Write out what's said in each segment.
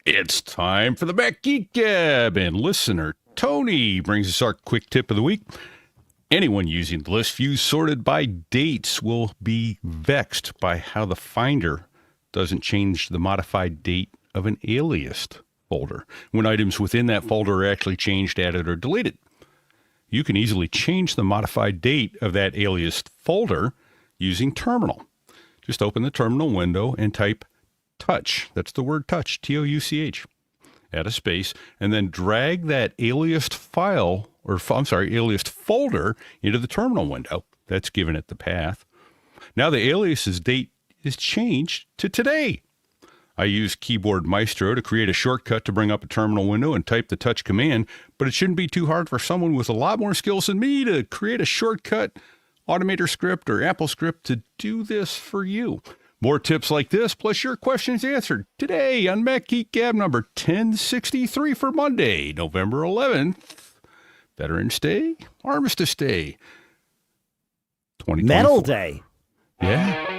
It's time for the Mac Geek Gab, and listener Tony brings us our quick tip of the week. Anyone using the list view sorted by dates will be vexed by how the Finder doesn't change the modified date of an aliased folder when items within that folder are actually changed, added, or deleted. You can easily change the modified date of that aliased folder using Terminal. Just open the Terminal window and type touch. That's the word touch, T-O-U-C-H. Add a space, and then drag that aliased aliased folder into the terminal window. That's giving it the path. Now the alias's date is changed to today. I use Keyboard Maestro to create a shortcut to bring up a terminal window and type the touch command, but it shouldn't be too hard for someone with a lot more skills than me to create a shortcut, Automator script, or Apple script to do this for you. More tips like this, plus your questions answered today on Mac Geek Gab number 1063 for Monday, November 11th. Veterans Day, Armistice Day, 2024. Metal Day. Yeah.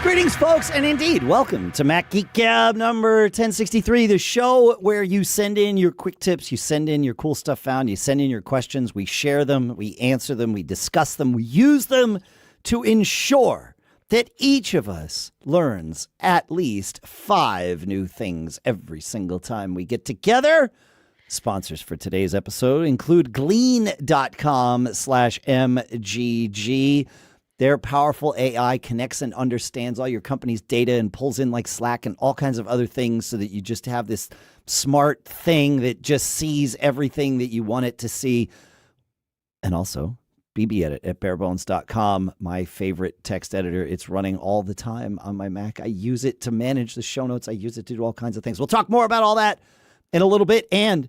Greetings, folks, and indeed, welcome to Mac Geek Gab number 1063, the show where you send in your quick tips, you send in your cool stuff found, you send in your questions, we share them, we answer them, we discuss them, we use them to ensure that each of us learns at least 5 new things every single time we get together. Sponsors for today's episode include Glean.com/MGG. Their powerful AI connects and understands all your company's data and pulls in like Slack and all kinds of other things so that you just have this smart thing that just sees everything that you want it to see. And also, BBEdit at barebones.com, my favorite text editor. It's running all the time on my Mac. I use it to manage the show notes. I use it to do all kinds of things. We'll talk more about all that in a little bit. And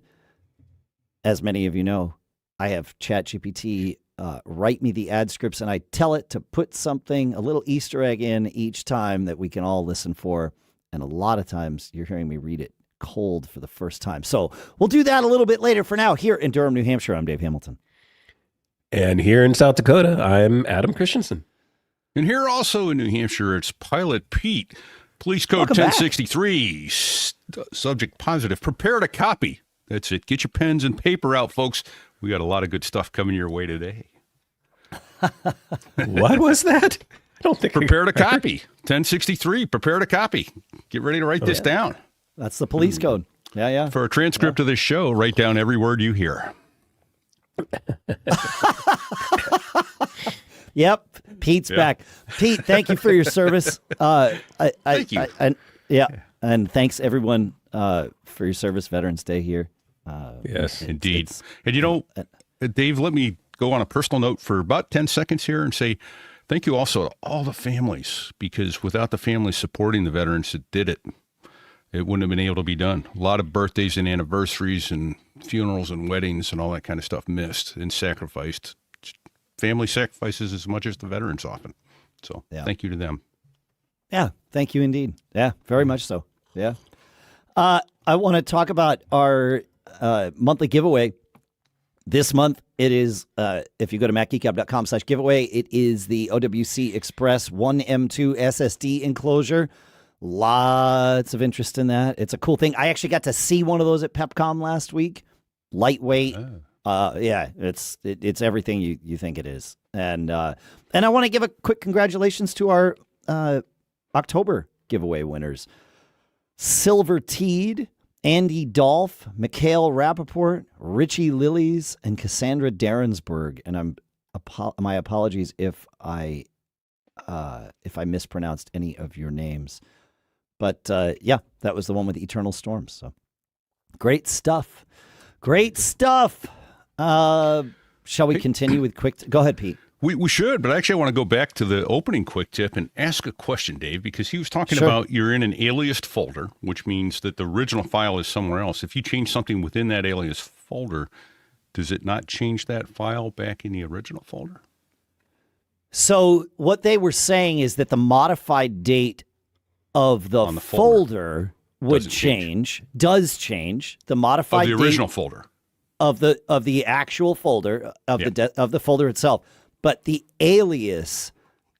as many of you know, I have ChatGPT write me the ad scripts, and I tell it to put something, a little Easter egg in each time that we can all listen for. And a lot of times you're hearing me read it cold for the first time. So we'll do that a little bit later. For now, here in Durham, New Hampshire, I'm Dave Hamilton. And here in South Dakota, I'm Adam Christensen. And here also in New Hampshire, it's Pilot Pete. Police code Welcome 1063, subject positive. Prepare to copy. That's it. Get your pens and paper out, folks. We got a lot of good stuff coming your way today. What was that? I don't think. Prepare to copy. 1063. Prepare to copy. Get ready to write this down. That's the police code. Yeah. For a transcript of this show, write down every word you hear. Yep. Pete's back. Pete, thank you for your service. Thank you. And thanks everyone for your service. Veterans Day here. Yes, indeed. And you know, Dave, let me go on a personal note for about 10 seconds here and say thank you also to all the families, because without the families supporting the veterans that did it, it wouldn't have been able to be done. A lot of birthdays and anniversaries and funerals and weddings and all that kind of stuff missed and sacrificed. Family sacrifices as much as the veterans often. So thank you to them. Yeah, thank you indeed. Yeah, very much so. Yeah. I want to talk about our monthly giveaway. This month, it is, if you go to macgeekgab.com/giveaway, it is the OWC Express 1M2 SSD enclosure. Lots of interest in that. It's a cool thing. I actually got to see one of those at PepCom last week. Lightweight. Yeah, it's everything you think it is. And I want to give a quick congratulations to our October giveaway winners. Silver Teed, Andy Dolph, Mikhail Rappaport, Richie Lillies, and Cassandra Darrensburg. And my apologies if I mispronounced any of your names. But yeah, that was the one with Eternal Storms. So great stuff. Great stuff. Shall we continue with quick? Go ahead, Pete. We should, but actually I want to go back to the opening quick tip and ask a question, Dave, because he was talking about you're in an aliased folder, which means that the original file is somewhere else. If you change something within that alias folder, does it not change that file back in the original folder? So what they were saying is that the modified date of the folder would does change. The modified of the original folder. Of the actual folder, of the folder itself. But the alias,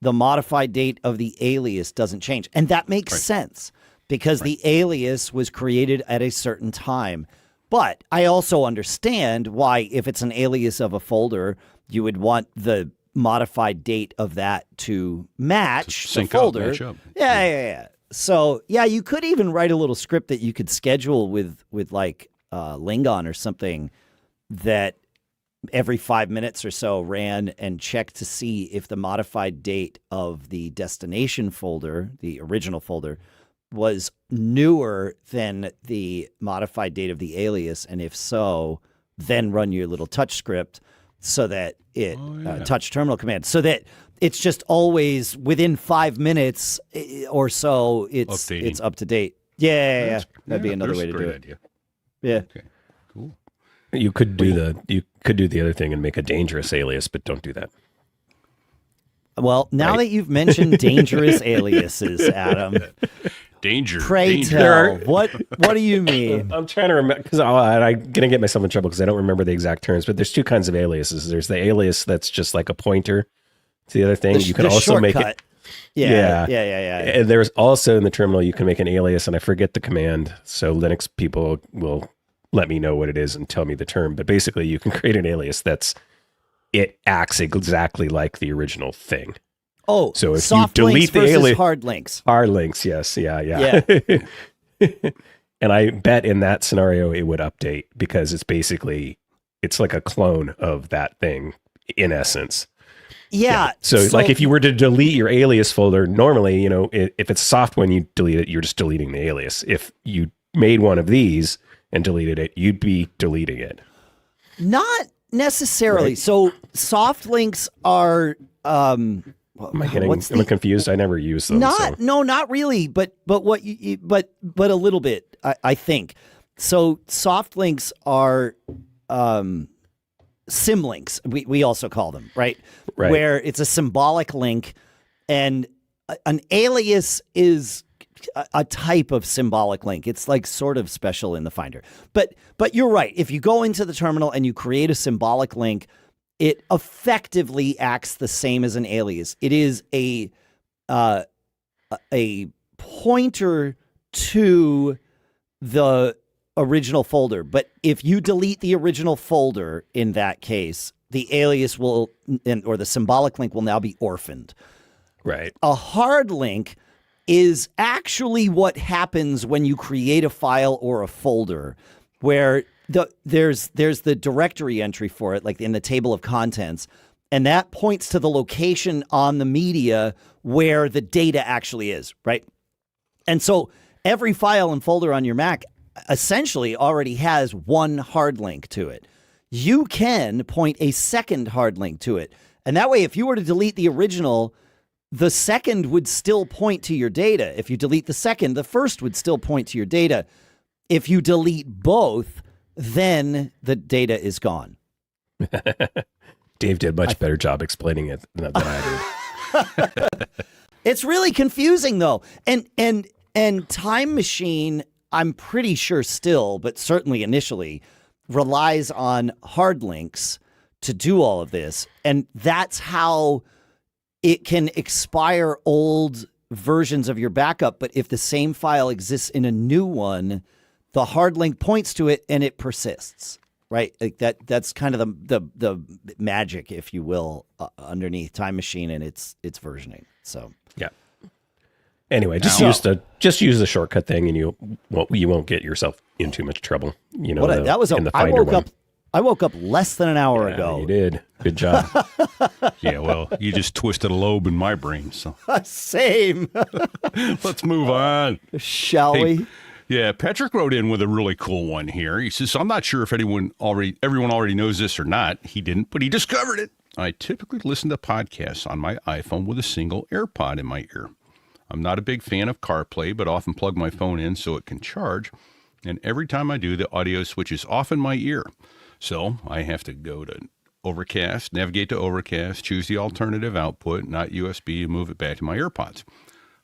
the modified date of the alias doesn't change. And that makes sense because the alias was created at a certain time. But I also understand why, if it's an alias of a folder, you would want the modified date of that to match the folder. Match up. Yeah. So, yeah, you could even write a little script that you could schedule with like Lingon or something that every 5 minutes or so ran and checked to see if the modified date of the destination folder, the original folder, was newer than the modified date of the alias. And if so, then run your little touch script so that it touch terminal command so that it's just always within 5 minutes or so it's up to date. Yeah. That'd be another way to do it. Idea. Yeah. Okay. Cool. You could do the other thing and make a dangerous alias, but don't do that. Well, now that you've mentioned dangerous aliases, Adam, pray tell, what do you mean? I'm trying to remember because I'm gonna get myself in trouble because I don't remember the exact terms. But there's two kinds of aliases. There's the alias that's just like a pointer to the other thing. You can also make it. Yeah. And there's also in the terminal you can make an alias, and I forget the command. So Linux people will let me know what it is and tell me the term. But basically, you can create an alias it acts exactly like the original thing. Oh, so if soft you delete links the alias, hard links. Hard links, yes, yeah. And I bet in that scenario it would update because it's like a clone of that thing in essence. Yeah. So like if you were to delete your alias folder, normally, if it's soft when you delete it, you're just deleting the alias. If you made one of these and deleted it, you'd be deleting it. Not necessarily. Right. So soft links are am I confused? I never use them. Not really, but a little bit, I think. So soft links are symlinks. We also call them, right? Where it's a symbolic link, and an alias is a type of symbolic link. It's like sort of special in the Finder. But you're right. If you go into the terminal and you create a symbolic link, it effectively acts the same as an alias. It is a pointer to the original folder. But if you delete the original folder in that case, the alias or the symbolic link will now be orphaned. Right. A hard link is actually what happens when you create a file or a folder where there's the directory entry for it, like in the table of contents, and that points to the location on the media where the data actually is, right? And so every file and folder on your Mac essentially already has one hard link to it. You can point a second hard link to it. And that way, if you were to delete the original, the second would still point to your data. If you delete the second, the first would still point to your data. If you delete both, then the data is gone. Dave did a much better job explaining it than I did. It's really confusing, though. And Time Machine, I'm pretty sure still, but certainly initially, relies on hard links to do all of this. And that's how it can expire old versions of your backup. But if the same file exists in a new one, the hard link points to it and it persists, right? Like that's kind of the magic, if you will, underneath Time Machine and its versioning. So yeah. Anyway, just use the shortcut thing, and you won't get yourself in too much trouble. I woke up less than an hour ago. You did. Good job. Yeah, well, you just twisted a lobe in my brain. So same. Let's move on. Shall we? Yeah, Patrick wrote in with a really cool one here. He says, I'm not sure if everyone already knows this or not. He didn't, but he discovered it. I typically listen to podcasts on my iPhone with a single AirPod in my ear. I'm not a big fan of CarPlay, but often plug my phone in so it can charge. And every time I do, the audio switches off in my ear. So I have to go to Overcast, navigate to Overcast, choose the alternative output, not USB, and move it back to my AirPods.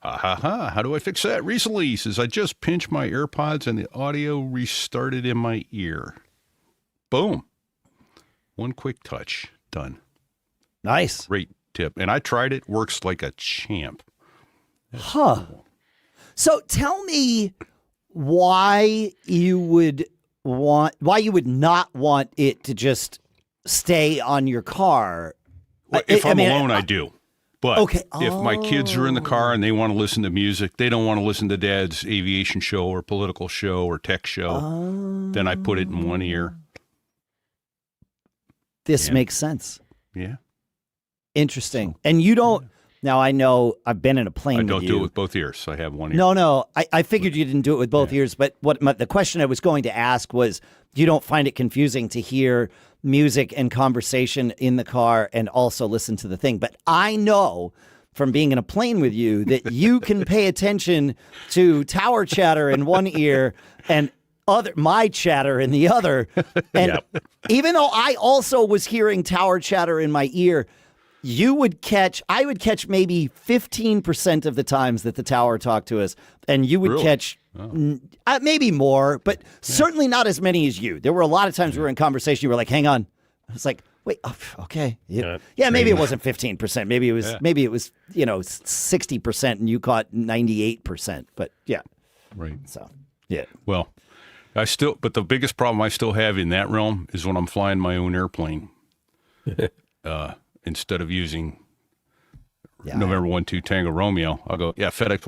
How do I fix that? Recently, he says, I just pinched my AirPods and the audio restarted in my ear. Boom. One quick touch. Done. Nice. Great tip. And I tried it. Works like a champ. That's cool. So tell me why you would not want it to just stay on your car. Well, if I'm alone, I do. But if my kids are in the car and they want to listen to music, they don't want to listen to Dad's aviation show or political show or tech show, then I put it in one ear. This makes sense. Yeah. Interesting. And you don't... Now, I know I've been in a plane with you. I don't do it with both ears. I have one ear. No. I figured you didn't do it with both ears. But the question I was going to ask was, you don't find it confusing to hear music and conversation in the car and also listen to the thing. But I know from being in a plane with you that you can pay attention to tower chatter in one ear and my chatter in the other. And even though I also was hearing tower chatter in my ear, I would catch maybe 15% of the times that the tower talked to us, and you would catch maybe more, but certainly not as many as you. There were a lot of times we were in conversation, you were like, hang on. I was like, wait, okay. Yeah, maybe it wasn't 15%. Maybe it was 60% and you caught 98%, but yeah. Right. So, yeah. Well, but the biggest problem I still have in that realm is when I'm flying my own airplane. Instead of using November 1-2 Tango Romeo, I'll go, FedEx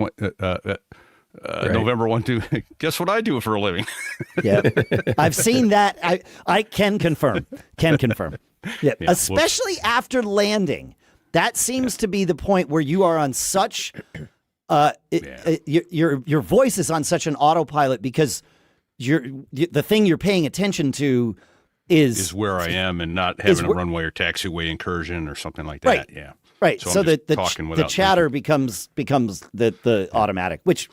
November 1-2. Guess what I do for a living? Yeah, I've seen that. I can confirm. Yeah, especially after landing. That seems to be the point where you are on such, your voice is on such an autopilot because the thing you're paying attention to is where I am and not having a runway or taxiway incursion or something like that. Right. Yeah. Right. So the chatter becomes the automatic, which,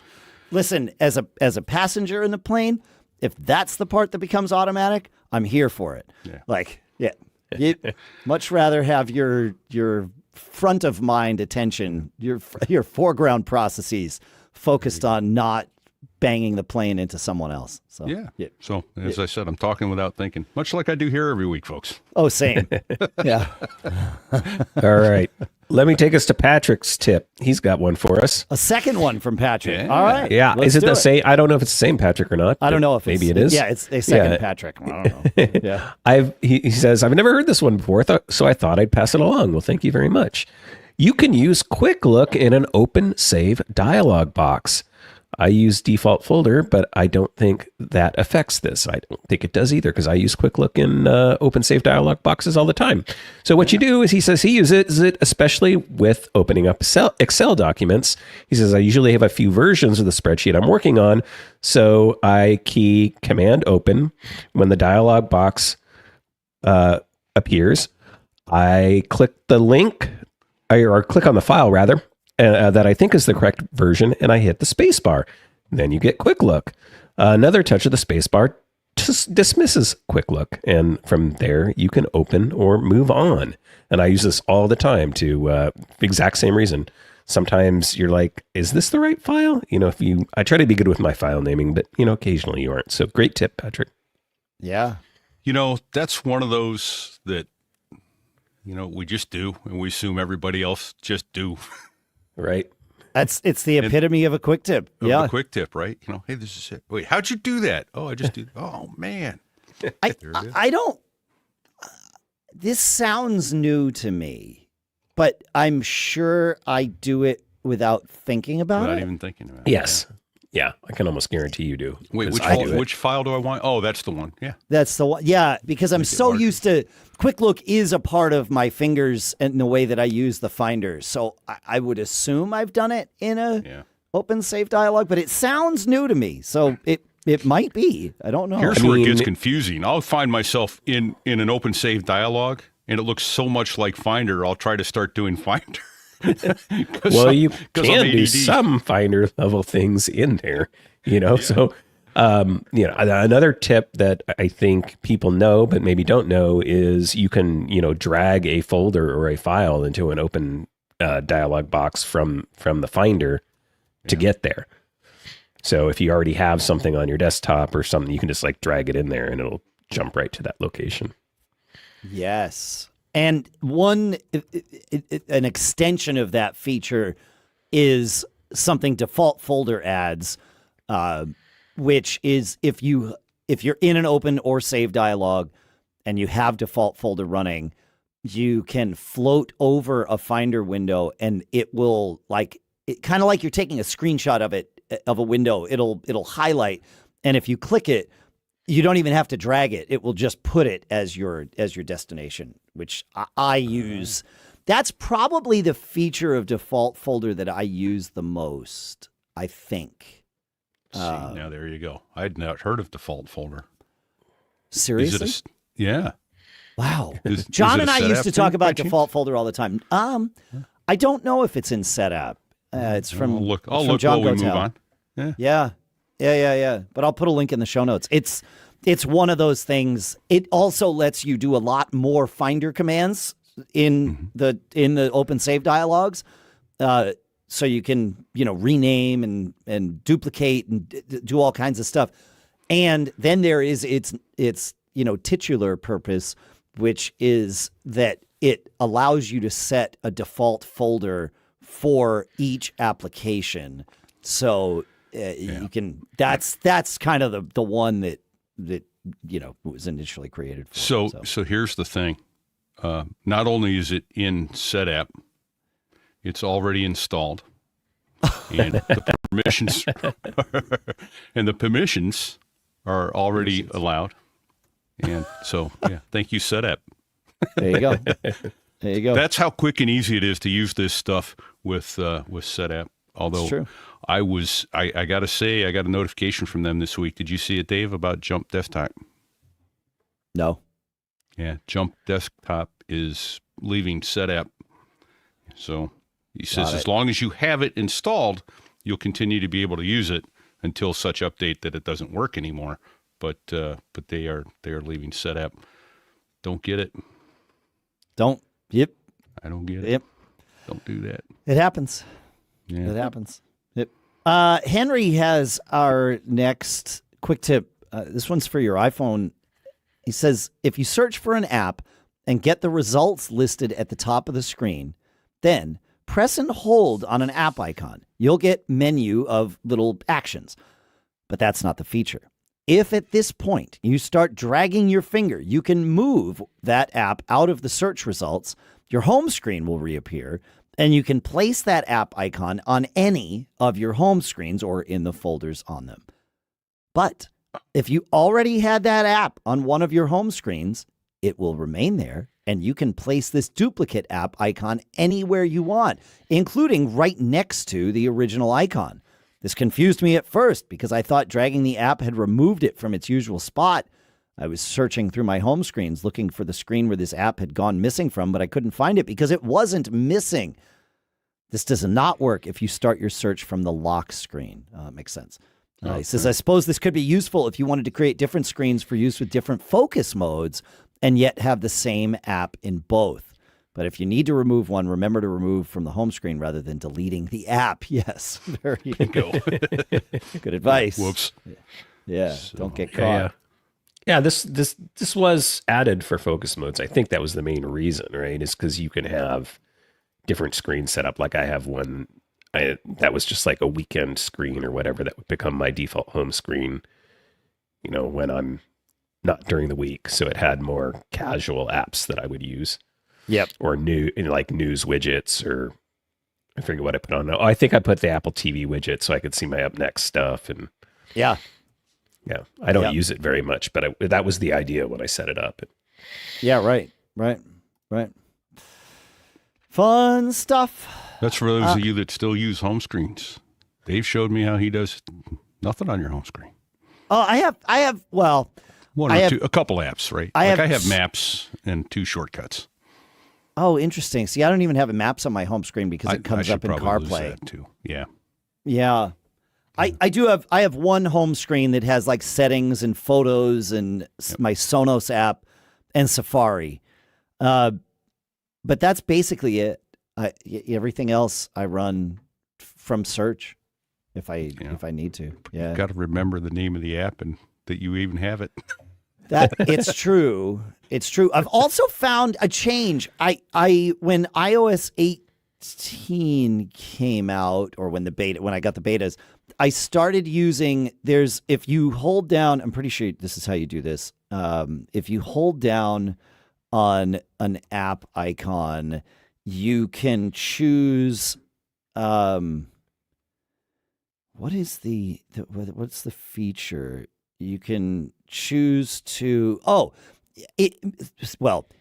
listen, as a passenger in the plane, if that's the part that becomes automatic, I'm here for it. Yeah. You'd much rather have your front of mind attention, your foreground processes focused on not banging the plane into someone else. So So as I said, I'm talking without thinking, much like I do here every week, folks. Oh, same. Yeah. All right. Let me take us to Patrick's tip. He's got one for us. A second one from Patrick. All right. Yeah. Is it the same? I don't know if it's the same Patrick or not. I don't know if maybe it is. Yeah, it's a second Patrick. I don't know. Yeah. He says, I've never heard this one before, so I thought I'd pass it along. Well, thank you very much. You can use QuickLook in an Open Save Dialog box. I use default folder, but I don't think that affects this. I don't think it does either because I use QuickLook in Open Save Dialog boxes all the time. So what you do is he says he uses it especially with opening up Excel documents. He says, I usually have a few versions of the spreadsheet I'm working on. So I key Command Open when the dialog box appears. I click the link or click on the file rather. That I think is the correct version, and I hit the space bar. Then you get QuickLook. Another touch of the space bar dismisses QuickLook, and from there you can open or move on. And I use this all the time to exact same reason. Sometimes you're like, is this the right file? I try to be good with my file naming, but occasionally you aren't. So great tip, Patrick. Yeah. That's one of those that, we just do, and we assume everybody else just do. Right. It's the epitome of a quick tip. A quick tip, right? Hey, this is it. Wait, how'd you do that? Oh, I just did. Oh, man. I don't. This sounds new to me, but I'm sure I do it without thinking about it. Without even thinking about it. Yes. Yeah, I can almost guarantee you do. Wait, which file do I want? Oh, that's the one. Yeah. That's the one. Yeah, because I'm so used to QuickLook is a part of my fingers and the way that I use the Finder. So I would assume I've done it in a Open Save Dialog, but it sounds new to me. So it might be. I don't know. Here's where it gets confusing. I'll find myself in an Open Save Dialog, and it looks so much like Finder, I'll try to start doing Finder. Well, you can do some Finder level things in there, So, another tip that I think people know but maybe don't know is you can, drag a folder or a file into an open dialog box from the Finder. to get there. So if you already have something on your desktop or something, you can just like drag it in there and it'll jump right to that location. Yes. And an extension of that feature is something default folder adds, which is if you're in an open or save dialog and you have default folder running, you can float over a Finder window and it will kind of like you're taking a screenshot of a window. It'll highlight, and if you click it, you don't even have to drag it. It will just put it as your destination, which I use. That's probably the feature of default folder that I use the most, I think. See, now there you go. I'd not heard of default folder. Seriously? Yeah. Wow. John and I used to talk about default folder all the time. I don't know if it's in setup. It's from I'll look John while we Gotel. move on. Yeah. Yeah. But I'll put a link in the show notes. It's one of those things. It also lets you do a lot more Finder commands in the Open Save Dialogs. So you can, rename and duplicate and do all kinds of stuff. And then there is its titular purpose, which is that it allows you to set a default folder for each application. So you can, that's kind of the one that was initially created for. So here's the thing. Not only is it in SetApp, it's already installed. And the permissions are already allowed. And so, thank you, SetApp. There you go. There you go. That's how quick and easy it is to use this stuff with SetApp. Although I got to say, I got a notification from them this week. Did you see it, Dave, about Jump Desktop? No. Yeah, Jump Desktop is leaving SetApp. So he says as long as you have it installed, you'll continue to be able to use it until such update that it doesn't work anymore. But they are leaving SetApp. Don't get it. Don't. Yep. I don't get it. Yep. Don't do that. It happens. Yeah. It happens. Yep. Henry has our next quick tip. This one's for your iPhone. He says, if you search for an app and get the results listed at the top of the screen, then press and hold on an app icon. You'll get menu of little actions. But that's not the feature. If at this point you start dragging your finger, you can move that app out of the search results. Your home screen will reappear, and you can place that app icon on any of your home screens or in the folders on them. But if you already had that app on one of your home screens, it will remain there, and you can place this duplicate app icon anywhere you want, including right next to the original icon. This confused me at first because I thought dragging the app had removed it from its usual spot. I was searching through my home screens looking for the screen where this app had gone missing from, but I couldn't find it because it wasn't missing. This does not work if you start your search from the lock screen. Makes sense. He says, I suppose this could be useful if you wanted to create different screens for use with different focus modes and yet have the same app in both. But if you need to remove one, remember to remove from the home screen rather than deleting the app. Yes, there you go. Good advice. Whoops. Yeah, don't get caught. Yeah, this was added for focus modes. I think that was the main reason, right? Is because you can have different screens set up. Like I have one that was just like a weekend screen or whatever that would become my default home screen, when I'm not during the week. So it had more casual apps that I would use. Yep. Or news widgets, or I forget what I put on. Oh, I think I put the Apple TV widget so I could see my up next stuff. And yeah, I don't use it very much, but that was the idea when I set it up. Yeah, right. Fun stuff. That's for those of you that still use home screens. Dave showed me how he does nothing on your home screen. Oh, I have. Well, a couple apps, right? I have maps and 2 shortcuts. Oh, interesting. See, I don't even have maps on my home screen because it comes up in CarPlay too. Yeah. Yeah. I do have. I have one home screen that has like settings and photos and my Sonos app and Safari, but that's basically it. Everything else I run from search. if I need to. Yeah, got to remember the name of the app and that you even have it. That it's true. It's true. I've also found a change. I when iOS 18 came out, or when I got the betas, I started using. If you hold down, I'm pretty sure this is how you do this. If you hold down on an app icon, you can choose. What's the feature? You can choose to.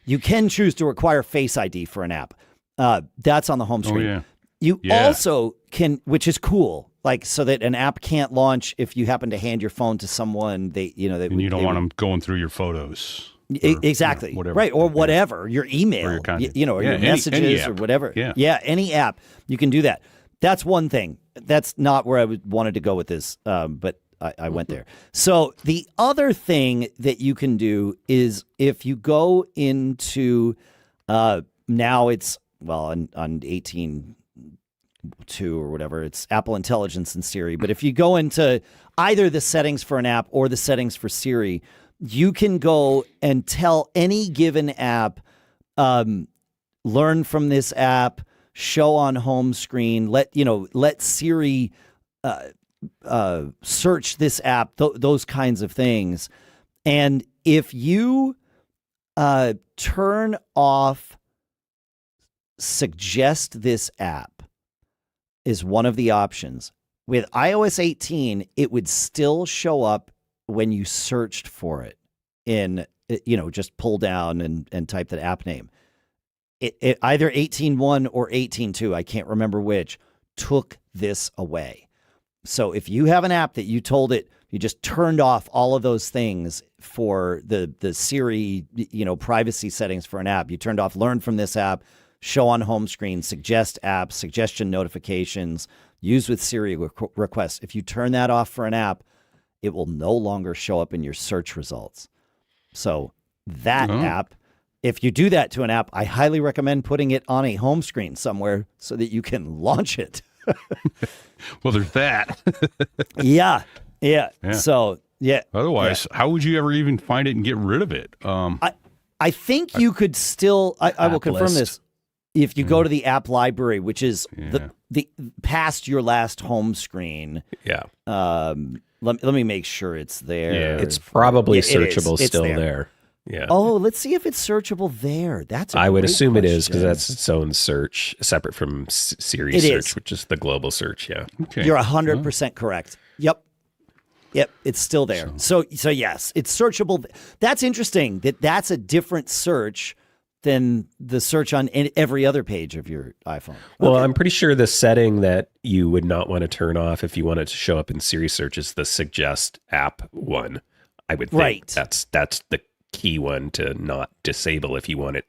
You can choose to require Face ID for an app. That's on the home screen. Oh, yeah. You also can, which is cool, like so that an app can't launch if you happen to hand your phone to someone. And you don't want them going through your photos. Exactly. Whatever. Right. Or whatever, your email, or your your messages or whatever. Yeah. Any app, you can do that. That's one thing. That's not where I wanted to go with this, but I went there. So the other thing that you can do is if you go into, now it's, on 18.2 or whatever, it's Apple Intelligence and Siri. But if you go into either the settings for an app or the settings for Siri, you can go and tell any given app, learn from this app, show on home screen, let Siri search this app, those kinds of things. And if you turn off suggest this app is one of the options. With iOS 18, it would still show up when you searched for it in, just pull down and type the app name. It either 18.1 or 18.2, I can't remember which, took this away. So if you have an app that you told it, you just turned off all of those things for the Siri, privacy settings for an app. You turned off learn from this app, show on home screen, suggest apps, suggestion notifications, use with Siri requests. If you turn that off for an app, it will no longer show up in your search results. So that app, if you do that to an app, I highly recommend putting it on a home screen somewhere so that you can launch it. Well, there's that. Yeah. So, yeah. Otherwise, how would you ever even find it and get rid of it? I think you could still, I will confirm this. If you go to the app library, which is the past your last home screen. Yeah. Let me make sure it's there. Yeah, it's probably searchable still there. Yeah. Oh, let's see if it's searchable there. I would assume it is, because that's its own search, separate from Siri search, which is the global search. Yeah. Okay. You're 100% correct. Yep, it's still there. So yes, it's searchable. That's interesting. That's a different search than the search on every other page of your iPhone. Well, I'm pretty sure the setting that you would not want to turn off if you want it to show up in Siri search is the suggest app one. I would think that's the key one to not disable if you want it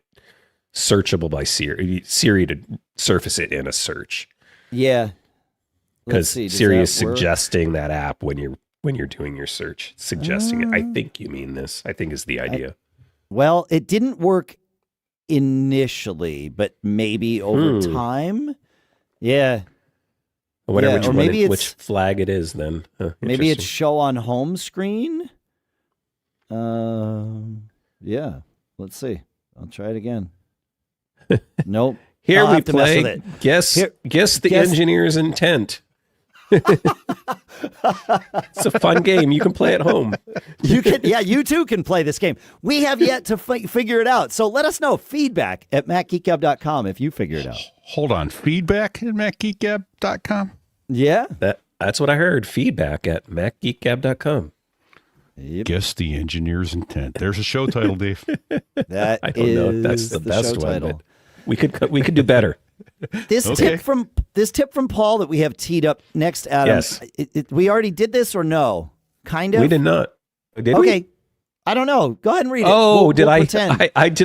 searchable by Siri to surface it in a search. Yeah. Because Siri is suggesting that app when you're doing your search, suggesting it. I think you mean this. I think is the idea. Well, it didn't work initially, but maybe over time. Yeah. Whatever, which flag it is then. Maybe it's show on home screen. Yeah. Let's see. I'll try it again. Nope. Here we play guess the engineer's intent. It's a fun game. You can play at home. You too can play this game. We have yet to figure it out. So let us know. Feedback at MacGeekGab.com if you figure it out. Hold on. Feedback at MacGeekGab.com? Yeah. That's what I heard. Feedback at MacGeekGab.com. Yep. Guess the engineer's intent. There's a show title, Dave. I don't know if that's the best one, but we could do better. This tip from Paul that we have teed up next, Adam. Yes. We already did this or no? Kind of. We did not. Did we? I don't know. Go ahead and read it. Oh, did I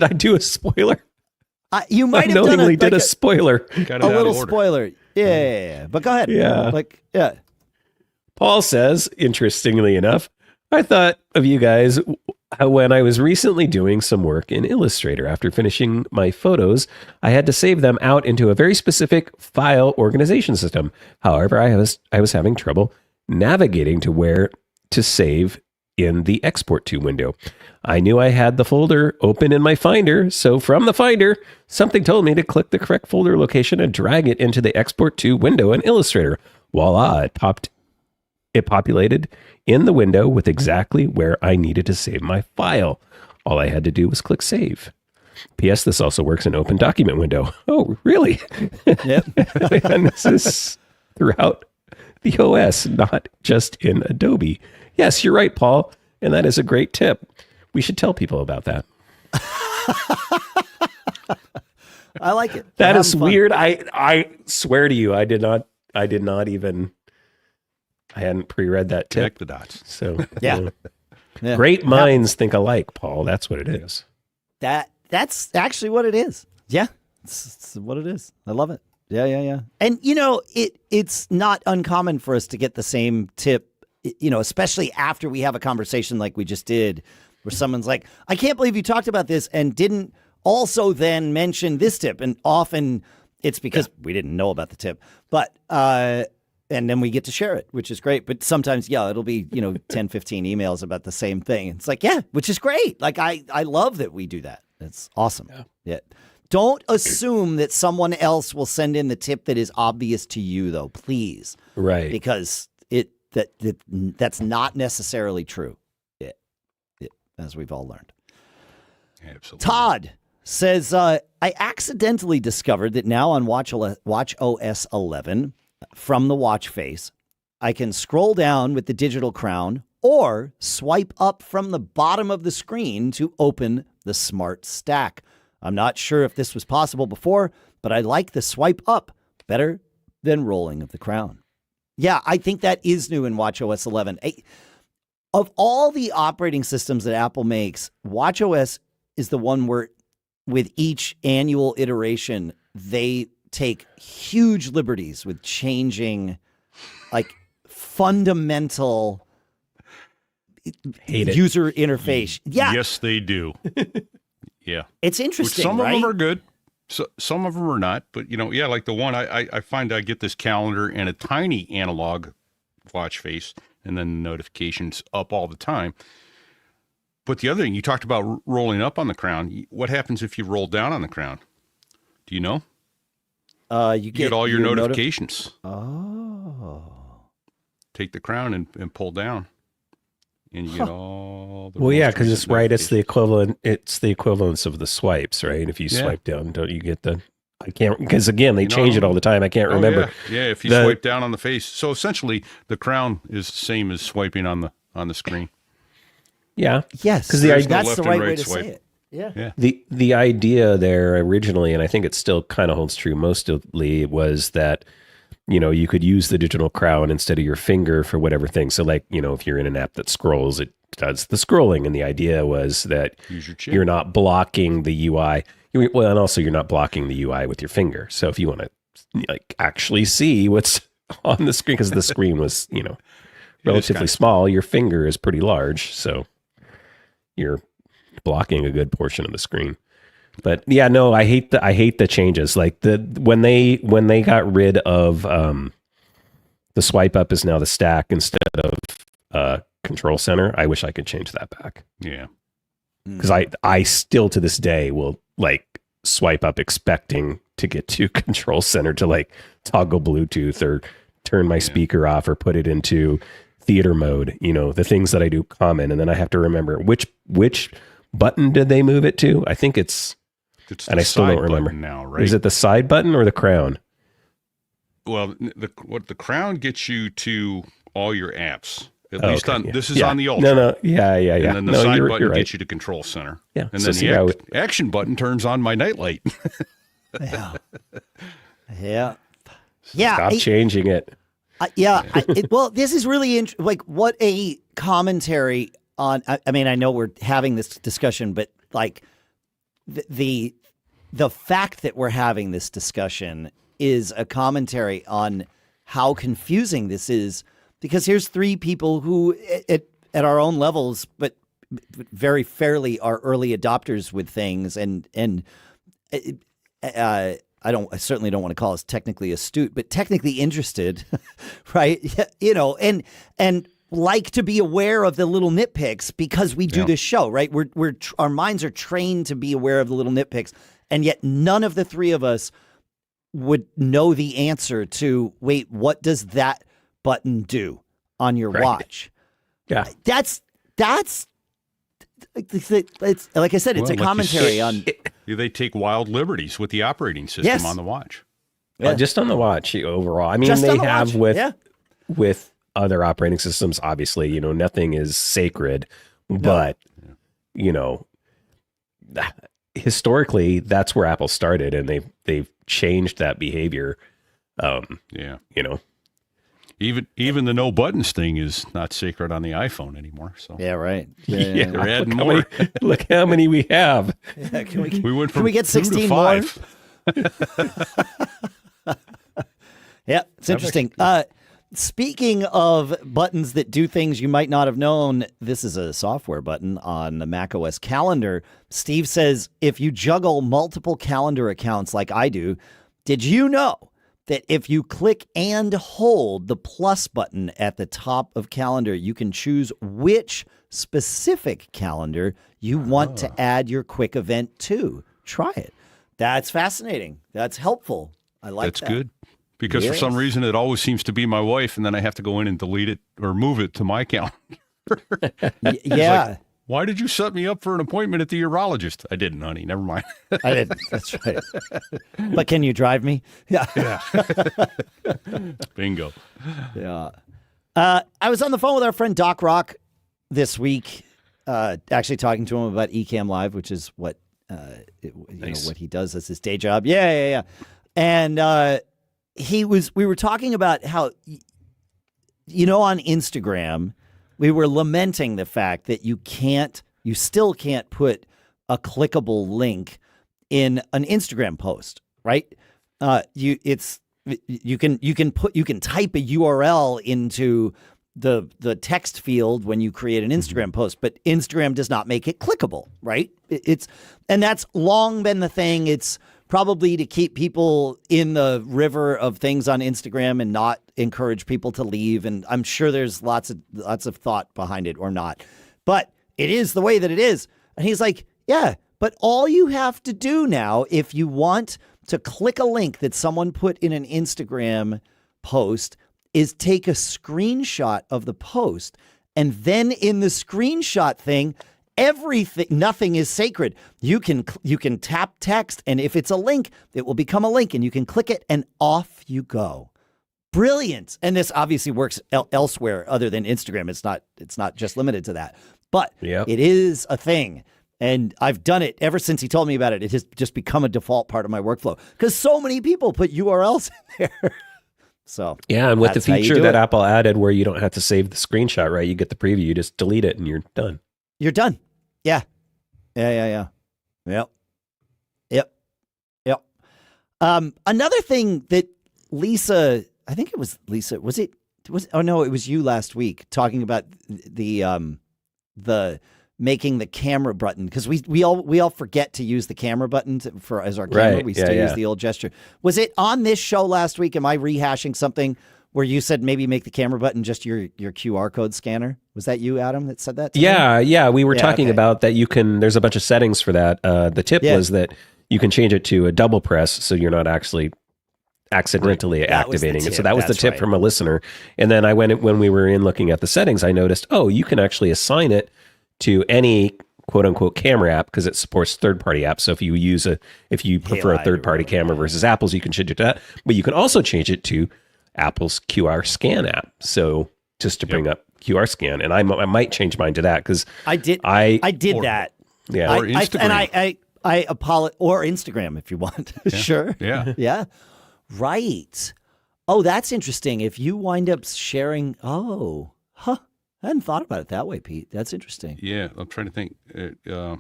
do a spoiler? You might have knowingly did a spoiler. A little spoiler. Yeah. But go ahead. Yeah. Paul says, interestingly enough, I thought of you guys When I was recently doing some work in Illustrator, after finishing my photos, I had to save them out into a very specific file organization system. However, I was having trouble navigating to where to save in the export to window. I knew I had the folder open in my Finder, so from the Finder, something told me to click the correct folder location and drag it into the export to window in Illustrator. Voila, it populated in the window with exactly where I needed to save my file. All I had to do was click save. P.S. This also works in Open Document window. Oh, really? Yep. And this is throughout the OS, not just in Adobe. Yes, you're right, Paul. And that is a great tip. We should tell people about that. I like it. That is weird. I swear to you, I hadn't pre-read that tip. Connect the dots. So yeah. Great minds think alike, Paul. That's what it is. That's actually what it is. Yeah. It's what it is. I love it. Yeah. And it's not uncommon for us to get the same tip, especially after we have a conversation like we just did, where someone's like, I can't believe you talked about this and didn't also then mention this tip. And often it's because we didn't know about the tip. But and then we get to share it, which is great. But sometimes, it'll be, 10, 15 emails about the same thing. It's like, which is great. Like, I love that we do that. It's awesome. Yeah. Don't assume that someone else will send in the tip that is obvious to you, though, please. Right. Because that's not necessarily true. As we've all learned. Absolutely. Todd says, I accidentally discovered that now on watchOS 11, from the watch face, I can scroll down with the digital crown or swipe up from the bottom of the screen to open the smart stack. I'm not sure if this was possible before, but I like the swipe up better than rolling of the crown. Yeah, I think that is new in watchOS 11. Of all the operating systems that Apple makes, watchOS is the one where with each annual iteration, they take huge liberties with changing like fundamental user interface. Yeah. Yes, they do. Yeah. It's interesting, Some right? of them are good. So, some of them are not. But, like the one I find I get this calendar and a tiny analog watch face and then notifications up all the time. But the other thing, you talked about rolling up on the crown. What happens if you roll down on the crown? Do you know? You get all your notifications. Oh. Take the crown and pull down. And you get all the because it's right. It's the equivalent. It's the equivalence of the swipes, right? If you swipe down, don't you get the? I can't, because again, they change it all the time. I can't remember. Yeah, if you swipe down on the face. So essentially, the crown is the same as swiping on the screen. Yeah. Yes. Because that's the right way to say it. Yeah. The idea there originally, and I think it still kind of holds true mostly, was that you could use the digital crown instead of your finger for whatever thing. So like, if you're in an app that scrolls, it does the scrolling. And the idea was that you're not blocking the UI. Well, and also you're not blocking the UI with your finger. So if you want to actually see what's on the screen, because the screen was, relatively small, your finger is pretty large. So you're blocking a good portion of the screen. But yeah, no, I hate the changes. Like when they got rid of the swipe up is now the stack instead of control center. I wish I could change that back. Yeah. Because I still to this day will swipe up expecting to get to control center to toggle Bluetooth or turn my speaker off or put it into theater mode, the things that I do common. And then I have to remember which button did they move it to? I think it's and I still don't remember now, right? Is it the side button or the crown? Well, the crown gets you to all your apps. At least this is on the Outtro. No. Yeah. And then the side button gets you to control center. Yeah. And then the action button turns on my nightlight. Yeah. Stop changing it. Well, this is really what a commentary on. I mean, I know we're having this discussion, but the fact that we're having this discussion is a commentary on how confusing this is. Because here's three people who, at our own levels, but very fairly are early adopters with things, and I certainly don't want to call us technically astute, but technically interested, right? You know, and like to be aware of the little nitpicks because we do this show, right? Our minds are trained to be aware of the little nitpicks, and yet none of the three of us would know the answer to, wait, what does that button do on your watch? Yeah. That's it's like I said, it's a commentary on. They take wild liberties with the operating system on the watch. Just on the watch overall. I mean, they have with other operating systems, obviously, you know, nothing is sacred, but you know, historically, that's where Apple started, and they've changed that behavior. You know. Even the no buttons thing is not sacred on the iPhone anymore. So right. They're adding more. Look how many we have. Yeah, we went from can we get 16 more? Yeah, it's interesting. Speaking of buttons that do things you might not have known, this is a software button on the macOS calendar. Steve says, if you juggle multiple calendar accounts like I do, did you know that if you click and hold the plus button at the top of calendar, you can choose which specific calendar you want to add your quick event to? Try it. That's fascinating. That's helpful. I like that. That's good. Because for some reason, it always seems to be my wife, and then I have to go in and delete it or move it to my calendar. Yeah. Like, why did you set me up for an appointment at the urologist? I didn't, honey. Never mind. I didn't. That's right. But can you drive me? Yeah. Bingo. Yeah. I was on the phone with our friend Doc Rock this week, actually talking to him about Ecamm Live, which is what what he does as his day job. Yeah. And we were talking about how, you know, on Instagram, we were lamenting the fact that you still can't put a clickable link in an Instagram post, right? You can type a URL into the text field when you create an Instagram post, but Instagram does not make it clickable, right? And that's long been the thing. It's probably to keep people in the river of things on Instagram and not encourage people to leave. And I'm sure there's lots of thought behind it or not, but it is the way that it is. And he's like, yeah, but all you have to do now, if you want to click a link that someone put in an Instagram post, is take a screenshot of the post. And then in the screenshot thing, nothing is sacred. You can tap text, and if it's a link, it will become a link, and you can click it, and off you go. Brilliant. And this obviously works elsewhere other than Instagram. It's not just limited to that, but it is a thing. And I've done it ever since he told me about it. It has just become a default part of my workflow because so many people put URLs in there. So and with the feature that Apple added where you don't have to save the screenshot, right? You get the preview, you just delete it and you're done. You're done. Yeah. Yep. Another thing that Lisa, I think it was Lisa, oh no, it was you last week talking about the making the camera button, because we all forget to use the camera button as our camera. Right. We still use the old gesture. Was it on this show last week? Am I rehashing something where you said maybe make the camera button just your QR code scanner? Was that you, Adam, that said that? Yeah. We were talking about that. There's a bunch of settings for that. The tip was that you can change it to a double press, so you're not actually accidentally activating it. So that was the tip from a listener. And then when we were in looking at the settings, I noticed, you can actually assign it to any quote unquote camera app because it supports third-party apps. So if you prefer a third-party camera versus Apple's, you can change it to that. But you can also change it to Apple's QR scan app. So just to bring up QR scan, and I might change mine to that because I did that. Yeah, or Instagram. I apologize, or Instagram if you want. Yeah. Sure. Yeah. Yeah. Right. Oh, that's interesting. If you wind up sharing, I hadn't thought about it that way, Pete. That's interesting. Yeah, I'm trying to think. No.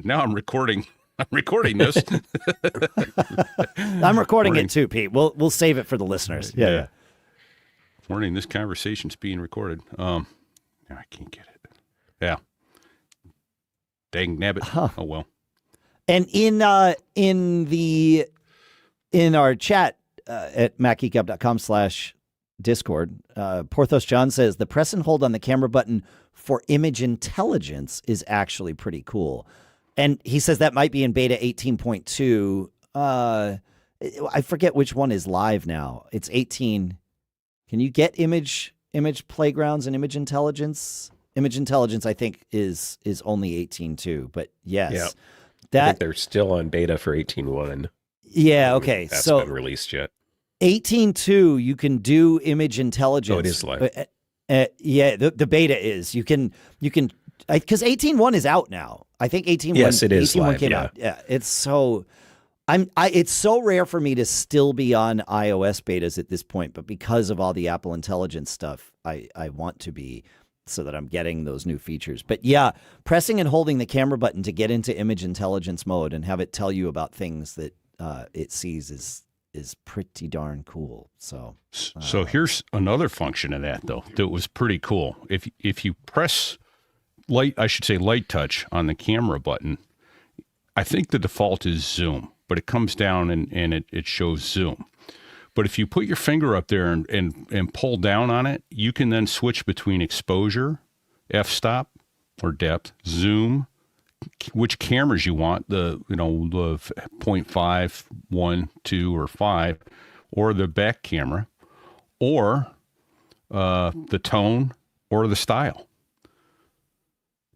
Now I'm recording. I'm recording this. I'm recording it too, Pete. We'll save it for the listeners. Yeah. Warning: this conversation's being recorded. I can't get it. Yeah. Dang nabbit. Huh. Oh, well. And in our chat at macgeekgab.com/Discord, Porthos John says the press and hold on the camera button for image intelligence is actually pretty cool. And he says that might be in beta 18.2. I forget which one is live now. It's 18. Can you get image playgrounds and image intelligence? Image intelligence, I think, is only 18.2. But yes. Yeah. I think they're still on beta for 18.1. Yeah, okay. That's so been released yet. 18.2, you can do image intelligence. Oh, it is live. Yeah, the beta is. You can because 18.1 is out now. I think 18.1. Yes, it is 18.1 live. came out. Yeah, it's so. It's so rare for me to still be on iOS betas at this point, but because of all the Apple Intelligence stuff, I want to be, so that I'm getting those new features. But yeah, pressing and holding the camera button to get into image intelligence mode and have it tell you about things that it sees is pretty darn cool. So here's another function of that though that was pretty cool. If you press light touch on the camera button, I think the default is zoom, but it comes down and it shows zoom. But if you put your finger up there and pull down on it, you can then switch between exposure, f-stop or depth, zoom, which cameras you want, the 0.5, 1, 2, or 5, or the back camera, or the tone, or the style.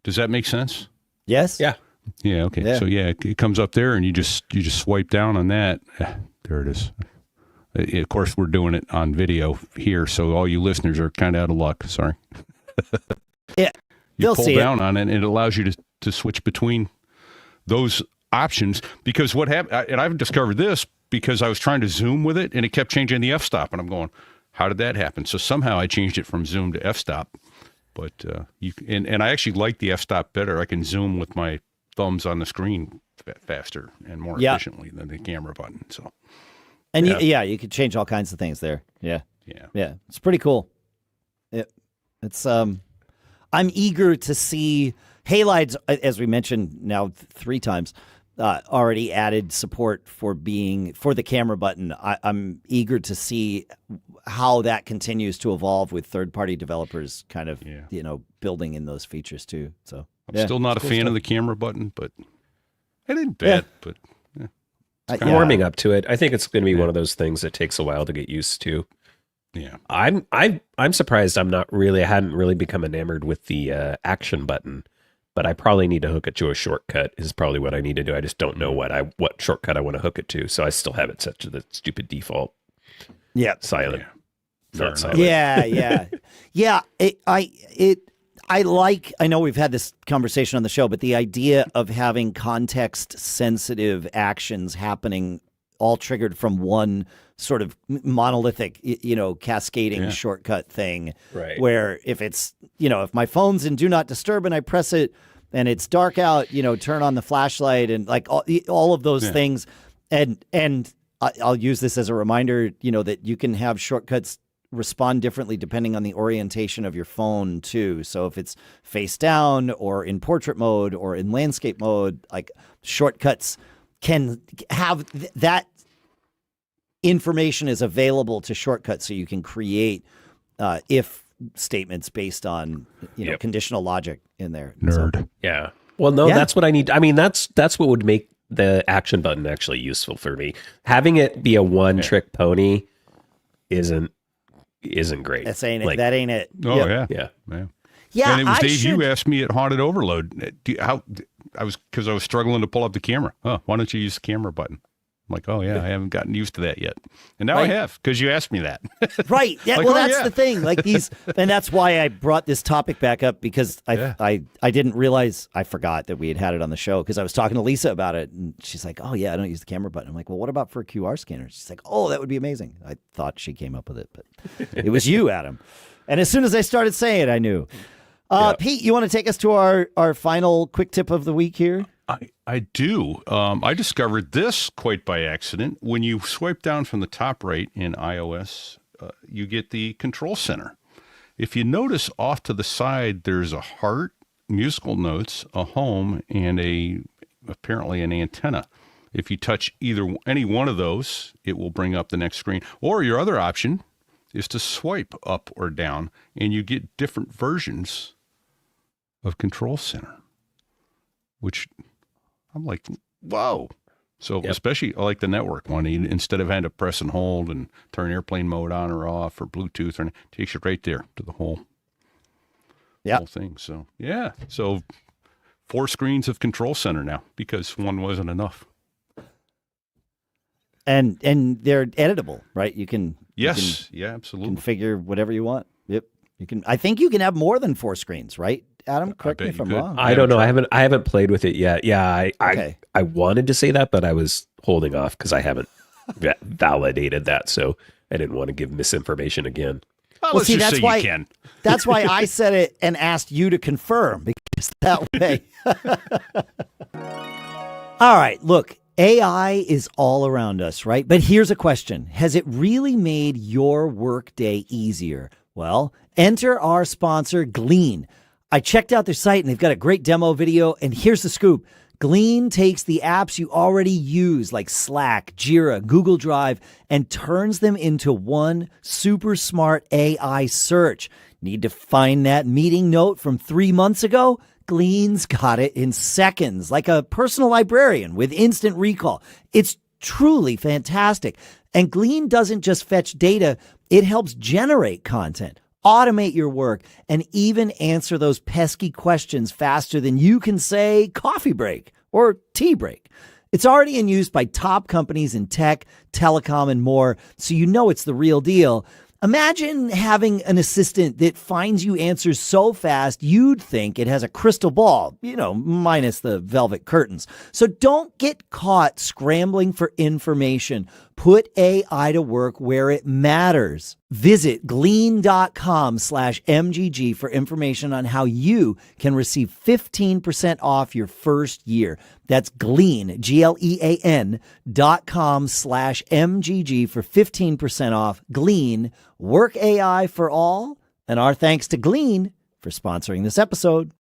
Does that make sense? Yes. Yeah. Yeah. Okay. Yeah. So yeah, it comes up there, and you just swipe down on that. There it is. Of course, we're doing it on video here, so all you listeners are kind of out of luck. Sorry. Yeah. You pull down on it, and it allows you to switch between those options. Because what happened, and I've discovered this because I was trying to zoom with it, and it kept changing the f-stop, and I'm going, how did that happen? So somehow I changed it from zoom to f-stop. But and I actually like the f-stop better. I can zoom with my thumbs on the screen faster and more efficiently than the camera button. So. And you could change all kinds of things there. Yeah. It's pretty cool. It's I'm eager to see Halides, as we mentioned now 3 times, already added support for the camera button. I'm eager to see how that continues to evolve with third-party developers kind of building in those features too. So I'm still not a fan of the camera button, but I didn't bet, but. I'm warming up to it. I think it's going to be one of those things that takes a while to get used to. Yeah, I'm surprised I hadn't really become enamored with the action button, but I probably need to hook it to a shortcut is probably what I need to do. I just don't know what shortcut I want to hook it to, so I still have it set to the stupid default. Yeah, silent. Not silent. Yeah. I know we've had this conversation on the show, but the idea of having context-sensitive actions happening all triggered from one sort of monolithic, cascading shortcut thing. Right. Where if it's, if my phone's in Do Not Disturb and I press it and it's dark out, turn on the flashlight and like all of those things. And I'll use this as a reminder, that you can have shortcuts respond differently depending on the orientation of your phone too. So if it's face down or in portrait mode or in landscape mode, like shortcuts can have that information is available to shortcuts, so you can create if statements based on conditional logic in there. Nerd. So, yeah. Well, no, that's what I need. I mean, that's what would make the action button actually useful for me. Having it be a one-trick pony isn't great. That ain't it. Oh yeah. Yeah. And it was Dave. You asked me at Haunted Overload I was struggling to pull up the camera. Oh, why don't you use the camera button? I'm like, oh yeah, I haven't gotten used to that yet, and now I have because you asked me that. Right. Yeah. Like, well, that's the thing. Like these, and that's why I brought this topic back up because I didn't realize I forgot that we had it on the show because I was talking to Lisa about it, and she's like, oh yeah, I don't use the camera button. I'm like, well, what about for a QR scanner? She's like, oh, that would be amazing. I thought she came up with it, but it was you, Adam. And as soon as I started saying it, I knew. Pete, you want to take us to our final quick tip of the week here? I do. I discovered this quite by accident. When you swipe down from the top right in iOS, you get the control center. If you notice off to the side, there's a heart musical notes, a home, and apparently an antenna. If you touch any one of those, it will bring up the next screen. Or your other option is to swipe up or down, and you get different versions of Control Center, which I'm like, whoa. So especially I like the network one. Instead of having to press and hold and turn airplane mode on or off or Bluetooth, it takes you right there to the whole thing. So, yeah. So 4 screens of Control Center now because one wasn't enough. And they're editable, right? You can absolutely configure whatever you want. Yep, you can. I think you can have more than 4 screens, right? Adam, correct me if I'm wrong. I don't know. I haven't played with it yet. Yeah, I wanted to say that, but I was holding off because I haven't validated that, so I didn't want to give misinformation again. Well, see, that's why you can. That's why I said it and asked you to confirm, because that way. All right, look. AI is all around us, right? But here's a question. Has it really made your workday easier? Well, enter our sponsor, Glean. I checked out their site and they've got a great demo video. And here's the scoop. Glean takes the apps you already use like Slack, Jira, Google Drive, and turns them into one super smart AI search. Need to find that meeting note from 3 months ago? Glean's got it in seconds, like a personal librarian with instant recall. It's truly fantastic. And Glean doesn't just fetch data, it helps generate content, automate your work, and even answer those pesky questions faster than you can say coffee break or tea break. It's already in use by top companies in tech, telecom, and more, so you know it's the real deal. Imagine having an assistant that finds you answers so fast you'd think it has a crystal ball, minus the velvet curtains. So don't get caught scrambling for information. Put AI to work where it matters. Visit glean.com/MGG for information on how you can receive 15% off your first year. That's Glean, GLEAN.com/MGG for 15% off. Glean, work AI for all. And our thanks to Glean for sponsoring this episode.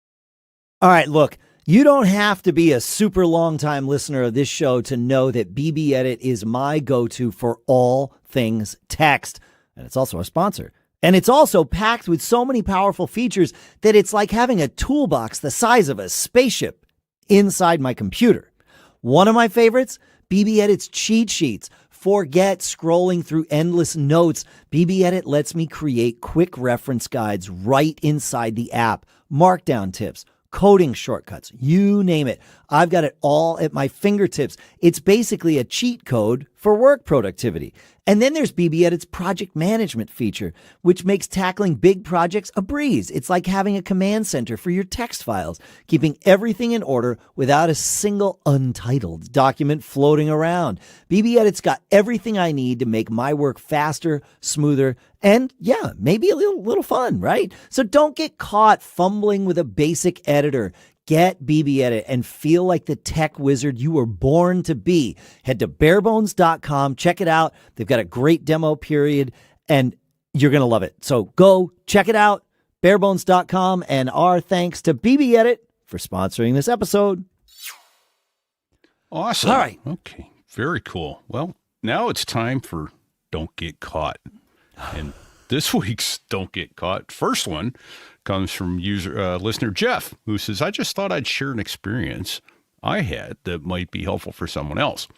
All right, look. You don't have to be a super long-time listener of this show to know that BBEdit is my go-to for all things text. And it's also a sponsor. And it's also packed with so many powerful features that it's like having a toolbox the size of a spaceship inside my computer. One of my favorites, BBEdit's cheat sheets. Forget scrolling through endless notes. BBEdit lets me create quick reference guides right inside the app. Markdown tips, coding shortcuts, you name it. I've got it all at my fingertips. It's basically a cheat code for work productivity. And then there's BBEdit's project management feature, which makes tackling big projects a breeze. It's like having a command center for your text files, keeping everything in order without a single untitled document floating around. BBEdit's got everything I need to make my work faster, smoother, and maybe a little fun, right? So don't get caught fumbling with a basic editor. Get BBEdit and feel like the tech wizard you were born to be. Head to barebones.com, check it out. They've got a great demo period, and you're going to love it. So go check it out, barebones.com, and our thanks to BBEdit for sponsoring this episode. Awesome. All right. Okay. Very cool. Well, now it's time for Don't Get Caught. And this week's Don't Get Caught, first one, comes from listener Jeff, who says, I just thought I'd share an experience I had that might be helpful for someone else.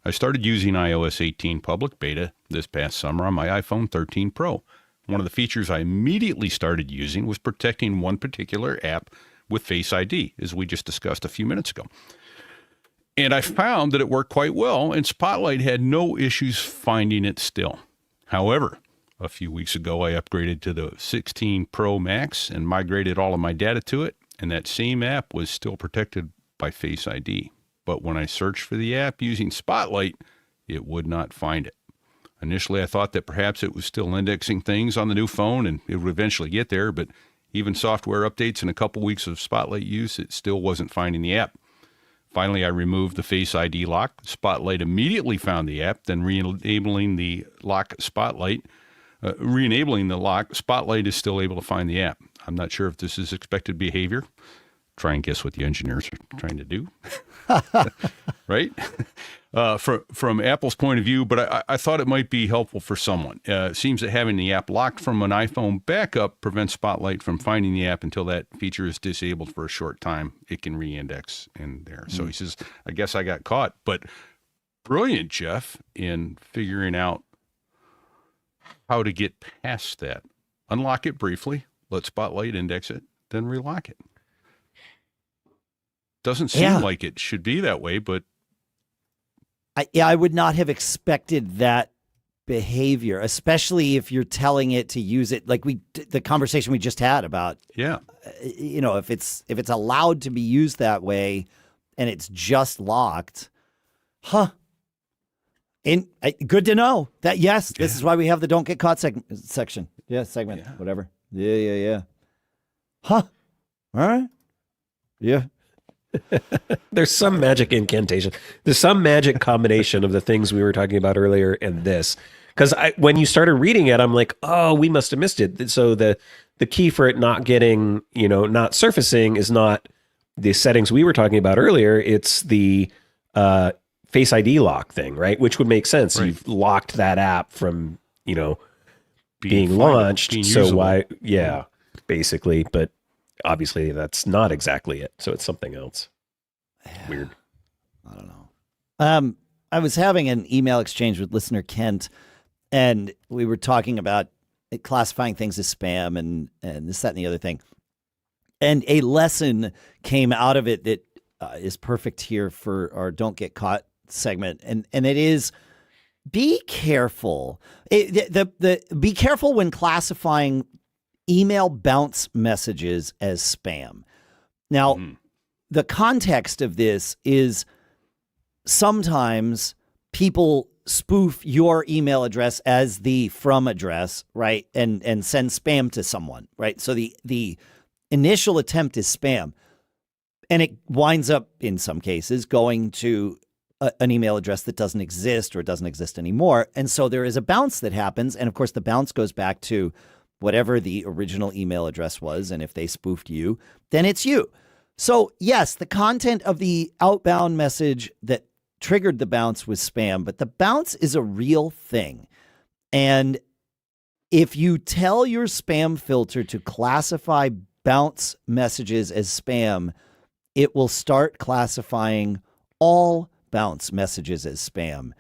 I started using iOS 18 public beta this past summer on my iPhone 13 Pro. One of the features I immediately started using was protecting one particular app with Face ID, as we just discussed a few minutes ago. And I found that it worked quite well, and Spotlight had no issues finding it still. However, a few weeks ago, I upgraded to the 16 Pro Max and migrated all of my data to it, and that same app was still protected by Face ID. But when I searched for the app using Spotlight, it would not find it. Initially, I thought that perhaps it was still indexing things on the new phone and it would eventually get there, but even software updates and a couple weeks of Spotlight use, it still wasn't finding the app. Finally, I removed the Face ID lock. Spotlight immediately found the app, then re-enabling the lock Spotlight is still able to find the app. I'm not sure if this is expected behavior, try and guess what the engineers are trying to do, right? From Apple's point of view, but I thought it might be helpful for someone. It seems that having the app locked from an iPhone backup prevents Spotlight from finding the app until that feature is disabled for a short time. It can re-index in there. So he says, I guess I got caught, but brilliant, Jeff, in figuring out how to get past that. Unlock it briefly, let Spotlight index it, then relock it. Doesn't seem like it should be that way, but I would not have expected that behavior, especially if you're telling it to use it like the conversation we just had about. Yeah. If it's allowed to be used that way and it's just locked, good to know that. Yes, this is why we have the don't get caught section. Yeah, segment, whatever. Yeah. All right. Yeah. There's some magic incantation. There's some magic combination of the things we were talking about earlier and this. Because when you started reading it, I'm like, oh, we must have missed it. So the key for it not getting, not surfacing is not the settings we were talking about earlier. It's the Face ID lock thing, right? Which would make sense. Right. You've locked that app from, being launched. Being so why, basically. But obviously that's not exactly it. So it's something else. Weird. I don't know. I was having an email exchange with listener Kent, and we were talking about classifying things as spam and this, that, and the other thing. And a lesson came out of it that is perfect here for our Don't Get Caught segment. And it is, be careful. Be careful when classifying email bounce messages as spam. Now, the context of this is sometimes people spoof your email address as the from address, right? And send spam to someone, right? So the initial attempt is spam. And it winds up, in some cases, going to an email address that doesn't exist or doesn't exist anymore. And so there is a bounce that happens. And of course, the bounce goes back to whatever the original email address was. And if they spoofed you, then it's you. So yes, the content of the outbound message that triggered the bounce was spam, but the bounce is a real thing. And if you tell your spam filter to classify bounce messages as spam, it will start classifying all bounce messages as spam.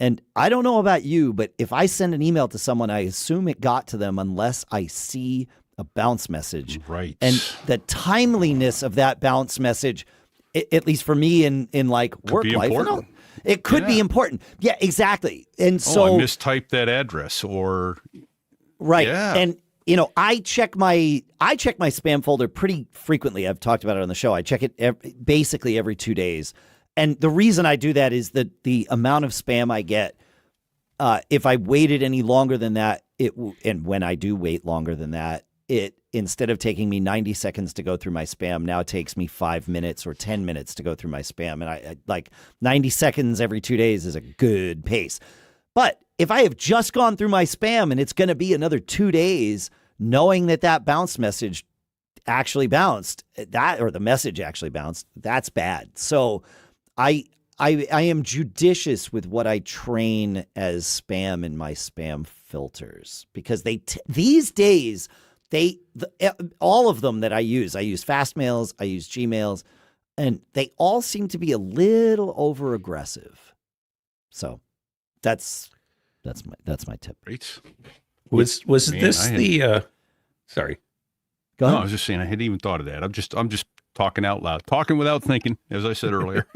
And I don't know about you, but if I send an email to someone, I assume it got to them unless I see a bounce message. Right. And the timeliness of that bounce message, at least for me in like work life, it could be important. Yeah, exactly. And so I mistyped that address or right. Yeah. And I check my spam folder pretty frequently. I've talked about it on the show. I check it basically every 2 days. And the reason I do that is that the amount of spam I get, if I waited any longer than that, and when I do wait longer than that, it, instead of taking me 90 seconds to go through my spam, now takes me 5 minutes or 10 minutes to go through my spam. And I like 90 seconds every 2 days is a good pace. But if I have just gone through my spam and it's going to be another 2 days, knowing that bounce message actually bounced, or the message actually bounced, that's bad. So I am judicious with what I train as spam in my spam filters, because these days, all of them that I use Fastmails, I use Gmails, and they all seem to be a little over aggressive. So that's my tip. Great. Was this the sorry. Go ahead. No, I was just saying I hadn't even thought of that. I'm just talking out loud, talking without thinking, as I said earlier.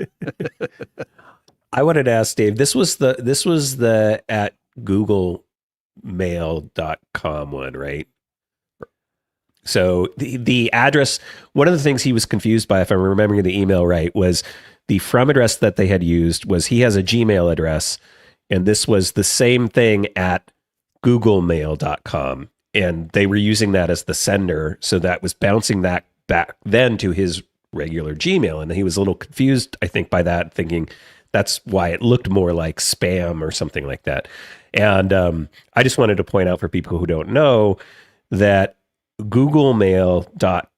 I wanted to ask Dave, this was the at googlemail.com one, right? So the address, one of the things he was confused by, if I'm remembering the email right, was the from address that they had used was he has a Gmail address, and this was the same thing at googlemail.com. And they were using that as the sender. So that was bouncing that back then to his regular Gmail. And he was a little confused, I think, by that, thinking that's why it looked more like spam or something like that. And I just wanted to point out for people who don't know that googlemail.com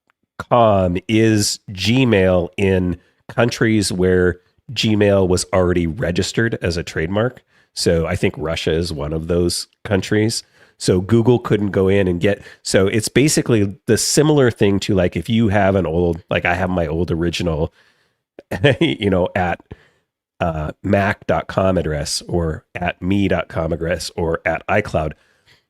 .com is Gmail in countries where Gmail was already registered as a trademark. So I think Russia is one of those countries. So Google couldn't go in and get, so it's basically the similar thing to like if you have an old, like I have my old original, at mac.com address or at me.com address or at iCloud.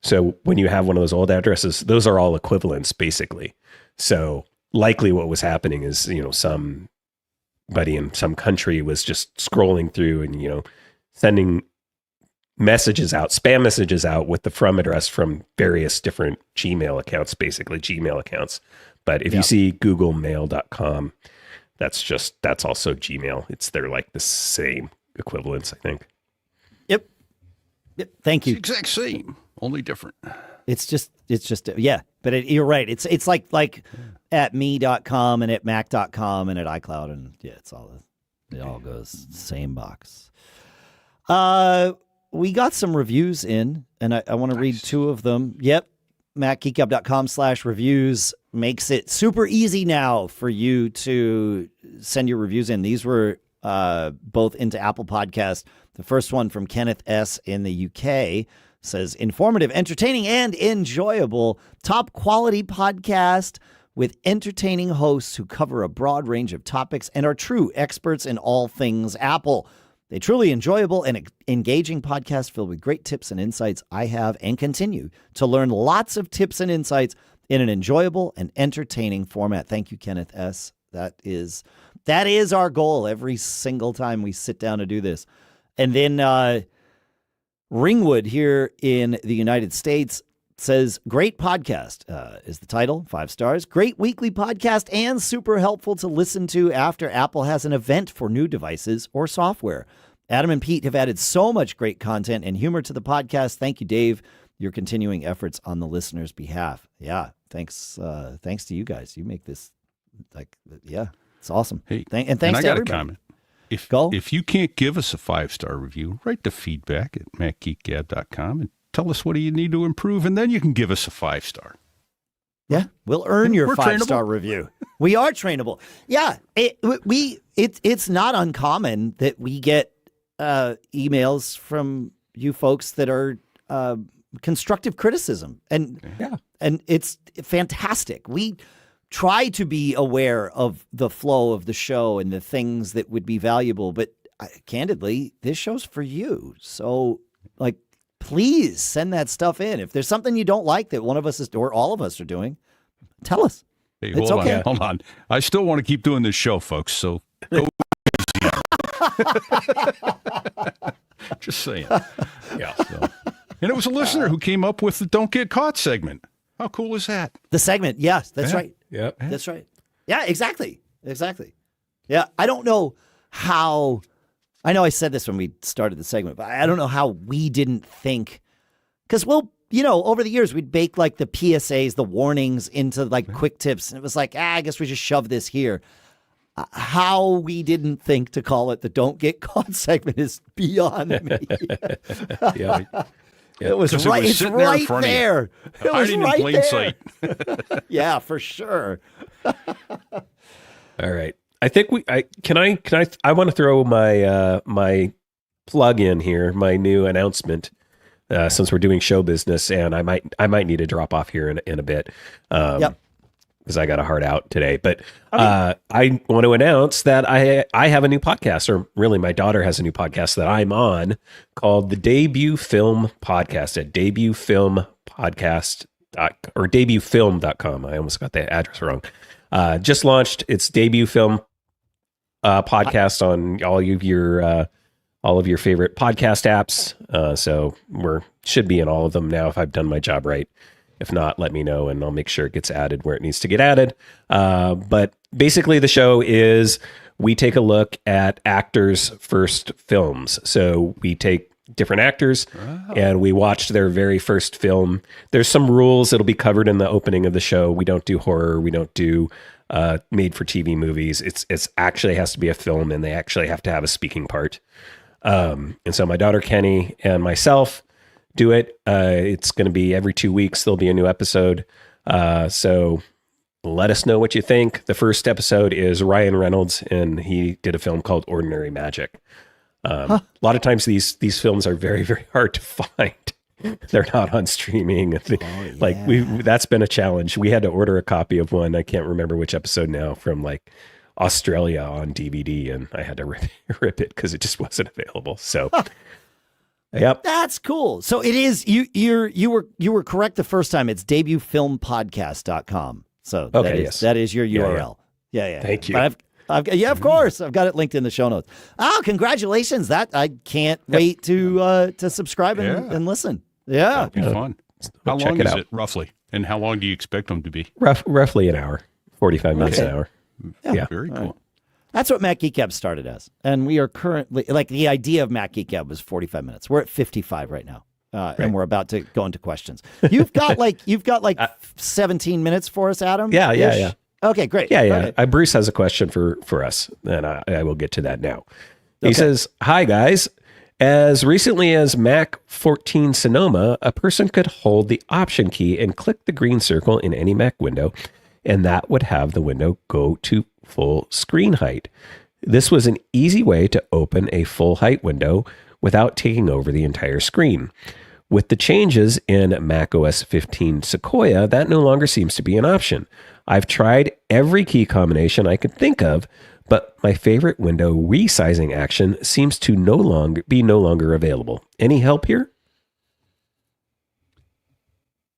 So when you have one of those old addresses, those are all equivalents basically. So likely what was happening is, somebody in some country was just scrolling through and, sending messages out, spam messages out with the from address from various different Gmail accounts, basically Gmail accounts. But if you see googlemail.com, that's also Gmail. They're like the same equivalents, I think. Yep. Thank you. It's the exact same, only different. It's just, yeah, but you're right. It's like at me.com and at mac.com and at iCloud. And yeah, it all goes same box. We got some reviews in, and I want to read two of them. Yep. MacGeekGab.com/reviews makes it super easy now for you to send your reviews in. These were both into Apple Podcasts. The first one from Kenneth S. in the UK says, informative, entertaining, and enjoyable. Top quality podcast with entertaining hosts who cover a broad range of topics and are true experts in all things Apple. A truly enjoyable and engaging podcast filled with great tips and insights. I have and continue to learn lots of tips and insights in an enjoyable and entertaining format. Thank you, Kenneth S. That is our goal every single time we sit down to do this. And then Ringwood here in the United States says, great podcast is the title, 5 stars. Great weekly podcast and super helpful to listen to after Apple has an event for new devices or software. Adam and Pete have added so much great content and humor to the podcast. Thank you, Dave. Your continuing efforts on the listeners' behalf. Yeah, thanks to you guys. You make this it's awesome. Hey, and thanks I to got everybody. a comment. If you can't give us a 5-star review, write the feedback at MacGeekGab.com and tell us what do you need to improve, and then you can give us a 5-star. Yeah, we'll earn your 5-star trainable. review. We are trainable. Yeah, it's not uncommon that we get emails from you folks that are constructive criticism, and it's fantastic. We try to be aware of the flow of the show and the things that would be valuable, but candidly, this show's for you. So, please send that stuff in. If there's something you don't like that one of us is, or all of us are doing, tell us. Hey, it's okay. Hold on. I still want to keep doing this show, folks. So go. Just saying. Yeah. So. And it was a listener who came up with the "Don't Get Caught" segment. How cool is that? The segment. Yes, that's right. Yep. That's right. Yeah, exactly. Yeah, I don't know how. I know I said this when we started the segment, but I don't know how we didn't think, because over the years we'd bake the PSAs, the warnings into quick tips, and it was I guess we just shove this here. How we didn't think to call it the "Don't Get Caught" segment is beyond me. Yeah. It was right. It's right there. It was hiding right in plain there. sight. Yeah, for sure. All right. I think I want to throw my plug in here, my new announcement, since we're doing show business, and I might need to drop off here in a bit. Yep. Because I got a hard out today. But I want to announce that I have a new podcast, or really my daughter has a new podcast that I'm on, called the Debut Film Podcast at debutfilmpodcast.com. I almost got the address wrong. Just launched its debut film podcast on all of your favorite podcast apps. So should be in all of them now if I've done my job right. If not, let me know and I'll make sure it gets added where it needs to get added. But basically the show is we take a look at actors' first films. So we take different actors and we watch their very first film. There's some rules that'll be covered in the opening of the show. We don't do horror. We don't do made for TV movies. It's actually has to be a film and they actually have to have a speaking part. And so my daughter Kenny and myself do it. It's going to be every 2 weeks. There'll be a new episode. So Let us know what you think. The first episode is Ryan Reynolds, and he did a film called Ordinary Magic. A lot of times these films are very, very hard to find. They're not on streaming. That's been a challenge. We had to order a copy of one. I can't remember which episode now, from like Australia on DVD, and I had to rip it because it just wasn't available. So, yep, that's cool. So it is you were correct the first time. It's debutfilmpodcast.com. So that is your URL. Yeah. Thank you. But of course. I've got it linked in the show notes. Oh, congratulations. That I can't wait to subscribe and listen. Yeah. That'll be fun. How long is it roughly? And how long do you expect them to be? Roughly an hour, 45 minutes an hour. Yeah. Very cool. Right. That's what Mac Geek Gab started as. And we are currently, like, the idea of Mac Geek Gab was 45 minutes. We're at 55 right now. And we're about to go into questions. You've got like 17 minutes for us, Adam? Yeah. Okay, great. Yeah. Right. Bruce has a question for us, and I will get to that now. He says, "Hi, guys. As recently as Mac 14 Sonoma, a person could hold the Option key and click the green circle in any Mac window, and that would have the window go to full screen height. This was an easy way to open a full height window without taking over the entire screen. With the changes in macOS 15 Sequoia, that no longer seems to be an option. I've tried every key combination I could think of, but my favorite window resizing action seems to no longer available. Any help here?"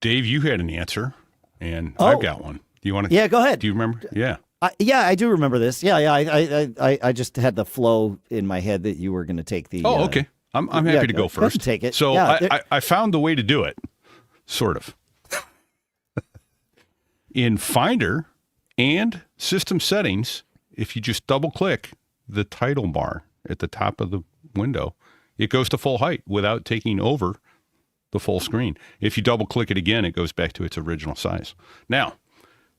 Dave, you had an answer, and I've got one. Do you want to? Yeah, go ahead. Do you remember? Yeah. I do remember this. Yeah. I just had the flow in my head that you were going to take the. Oh, okay. I'm happy to go first. Take it. So I found the way to do it, sort of. In Finder and System Settings, if you just double-click the title bar at the top of the window, it goes to full height without taking over the full screen. If you double-click it again, it goes back to its original size. Now,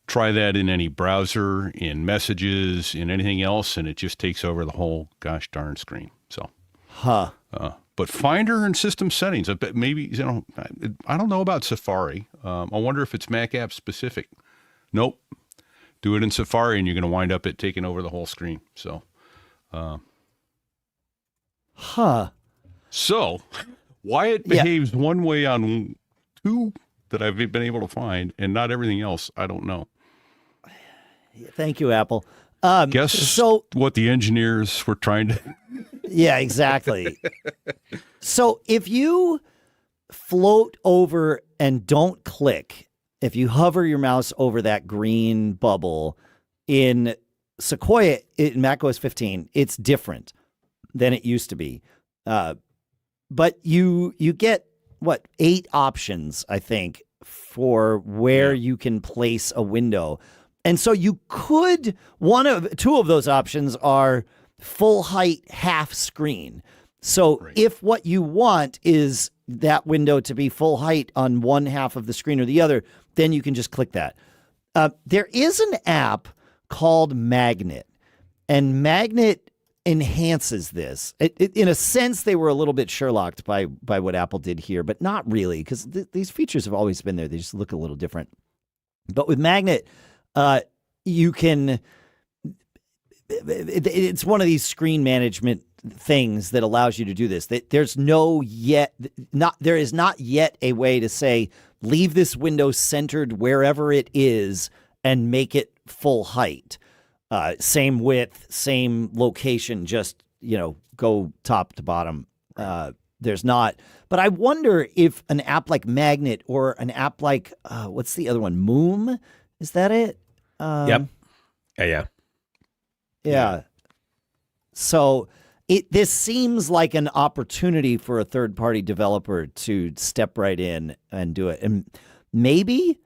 try that in any browser, in Messages, in anything else, and it just takes over the whole gosh darn screen. So, but Finder and System Settings, I bet maybe, I don't know about Safari. I wonder if it's Mac app specific. Nope. Do it in Safari, and you're going to wind up it taking over the whole screen. So, So, why it behaves one way on two that I've been able to find, and not everything else, I don't know. Thank you, Apple. Guess what the engineers were trying to... Yeah, exactly. So if you float over and don't click, if you hover your mouse over that green bubble in Sequoia, in macOS 15, it's different than it used to be. But you get, 8 options, I think, for where you can place a window. And so you could, two of those options are full height half screen. So if what you want is that window to be full height on one half of the screen or the other, then you can just click that. There is an app called Magnet, and Magnet enhances this. In a sense, they were a little bit Sherlocked by what Apple did here, but not really, because these features have always been there. They just look a little different. But with Magnet, you can... It's one of these screen management things that allows you to do this. There is not yet a way to say, leave this window centered wherever it is and make it full height. Same width, same location, just, go top to bottom. There's not. But I wonder if an app like Magnet or an app like, what's the other one? Moom? Is that it? Yep. Yeah. So this seems like an opportunity for a third-party developer to step right in and do it. And maybe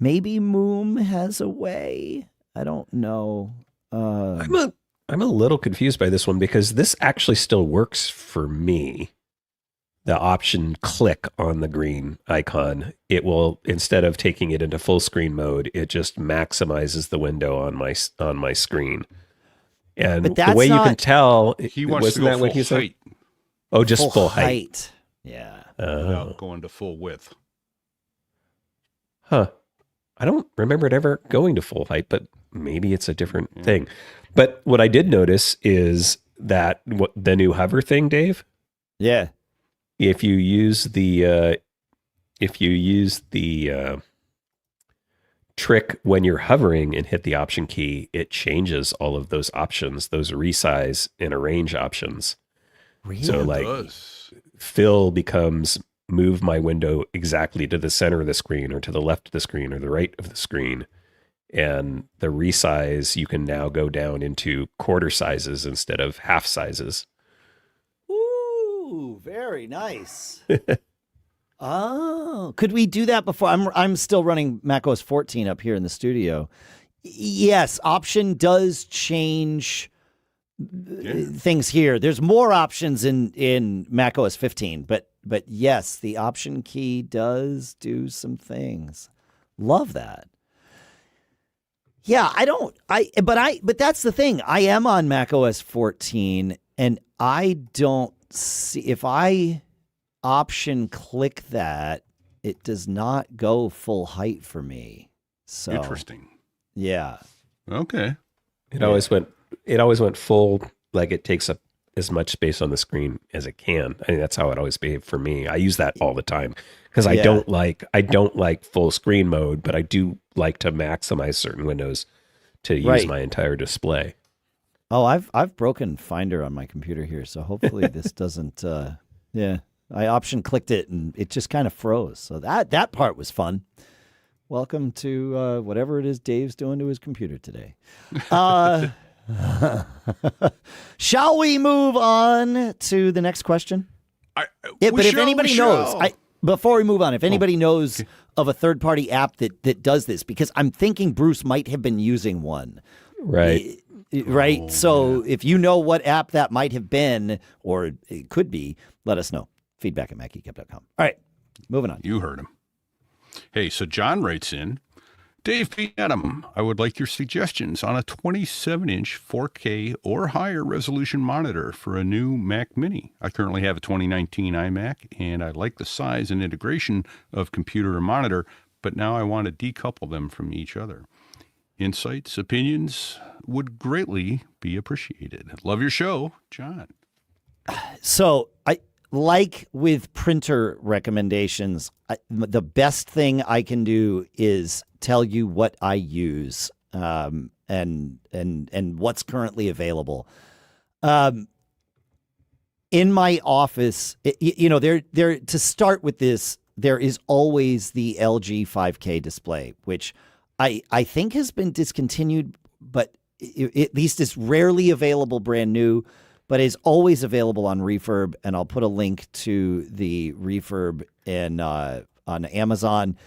Moom has a way. I don't know. I'm a little confused by this one, because this actually still works for me. The option click on the green icon, it will, instead of taking it into full screen mode, it just maximizes the window on my screen. And the way you can tell, he wants to go full height. Oh, just full height. Yeah. Without going to full width. Huh. I don't remember it ever going to full height, but maybe it's a different thing. But what I did notice is that the new hover thing, Dave. Yeah. If you use the trick when you're hovering and hit the option key, it changes all of those options, those resize and arrange options. Really? So like fill becomes move my window exactly to the center of the screen or to the left of the screen or the right of the screen. And the resize, you can now go down into quarter sizes instead of half sizes. Ooh, very nice. Oh, could we do that before? I'm still running macOS 14 up here in the studio. Yes, option does change things here. There's more options in macOS 15, but yes, the option key does do some things. Love that. Yeah, but that's the thing. I am on macOS 14 and I don't see, if I option click that, it does not go full height for me. So interesting. Yeah. Okay. It always went full, like it takes up as much space on the screen as it can. I mean, that's how it always behaved for me. I use that all the time because I don't like full screen mode, but I do like to maximize certain windows to use my entire display. Oh, I've broken Finder on my computer here, so hopefully this doesn't. I option clicked it and it just kind of froze. So that part was fun. Welcome to whatever it is Dave's doing to his computer today. Shall we move on to the next question? But if anybody knows, before we move on, if anybody knows of a third-party app that does this, because I'm thinking Bruce might have been using one. Right. Right. Oh, so if you know what app that might have been, or it could be, let us know. Feedback at MacGeekGab.com. All right. Moving on. You heard him. Hey, so John writes in, Dave P. Adam, I would like your suggestions on a 27-inch 4K or higher resolution monitor for a new Mac Mini. I currently have a 2019 iMac, and I like the size and integration of computer and monitor, but now I want to decouple them from each other. Insights, opinions would greatly be appreciated. Love your show, John. So like with printer recommendations, the best thing I can do is tell you what I use and what's currently available. In my office, there to start with this, there is always the LG 5K display, which I think has been discontinued, but at least it's rarely available brand new, but is always available on Refurb. And I'll put a link to the Refurb on Amazon.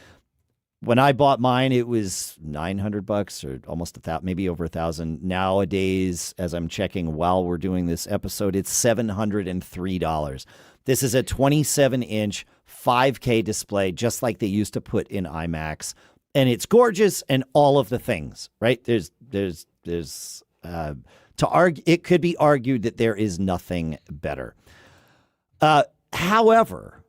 When I bought mine, it was $900 or almost $1,000, maybe over $1,000. Nowadays, as I'm checking while we're doing this episode, it's $703. This is a 27-inch 5K display, just like they used to put in iMacs. And it's gorgeous and all of the things, right? To argue, it could be argued that there is nothing better. However,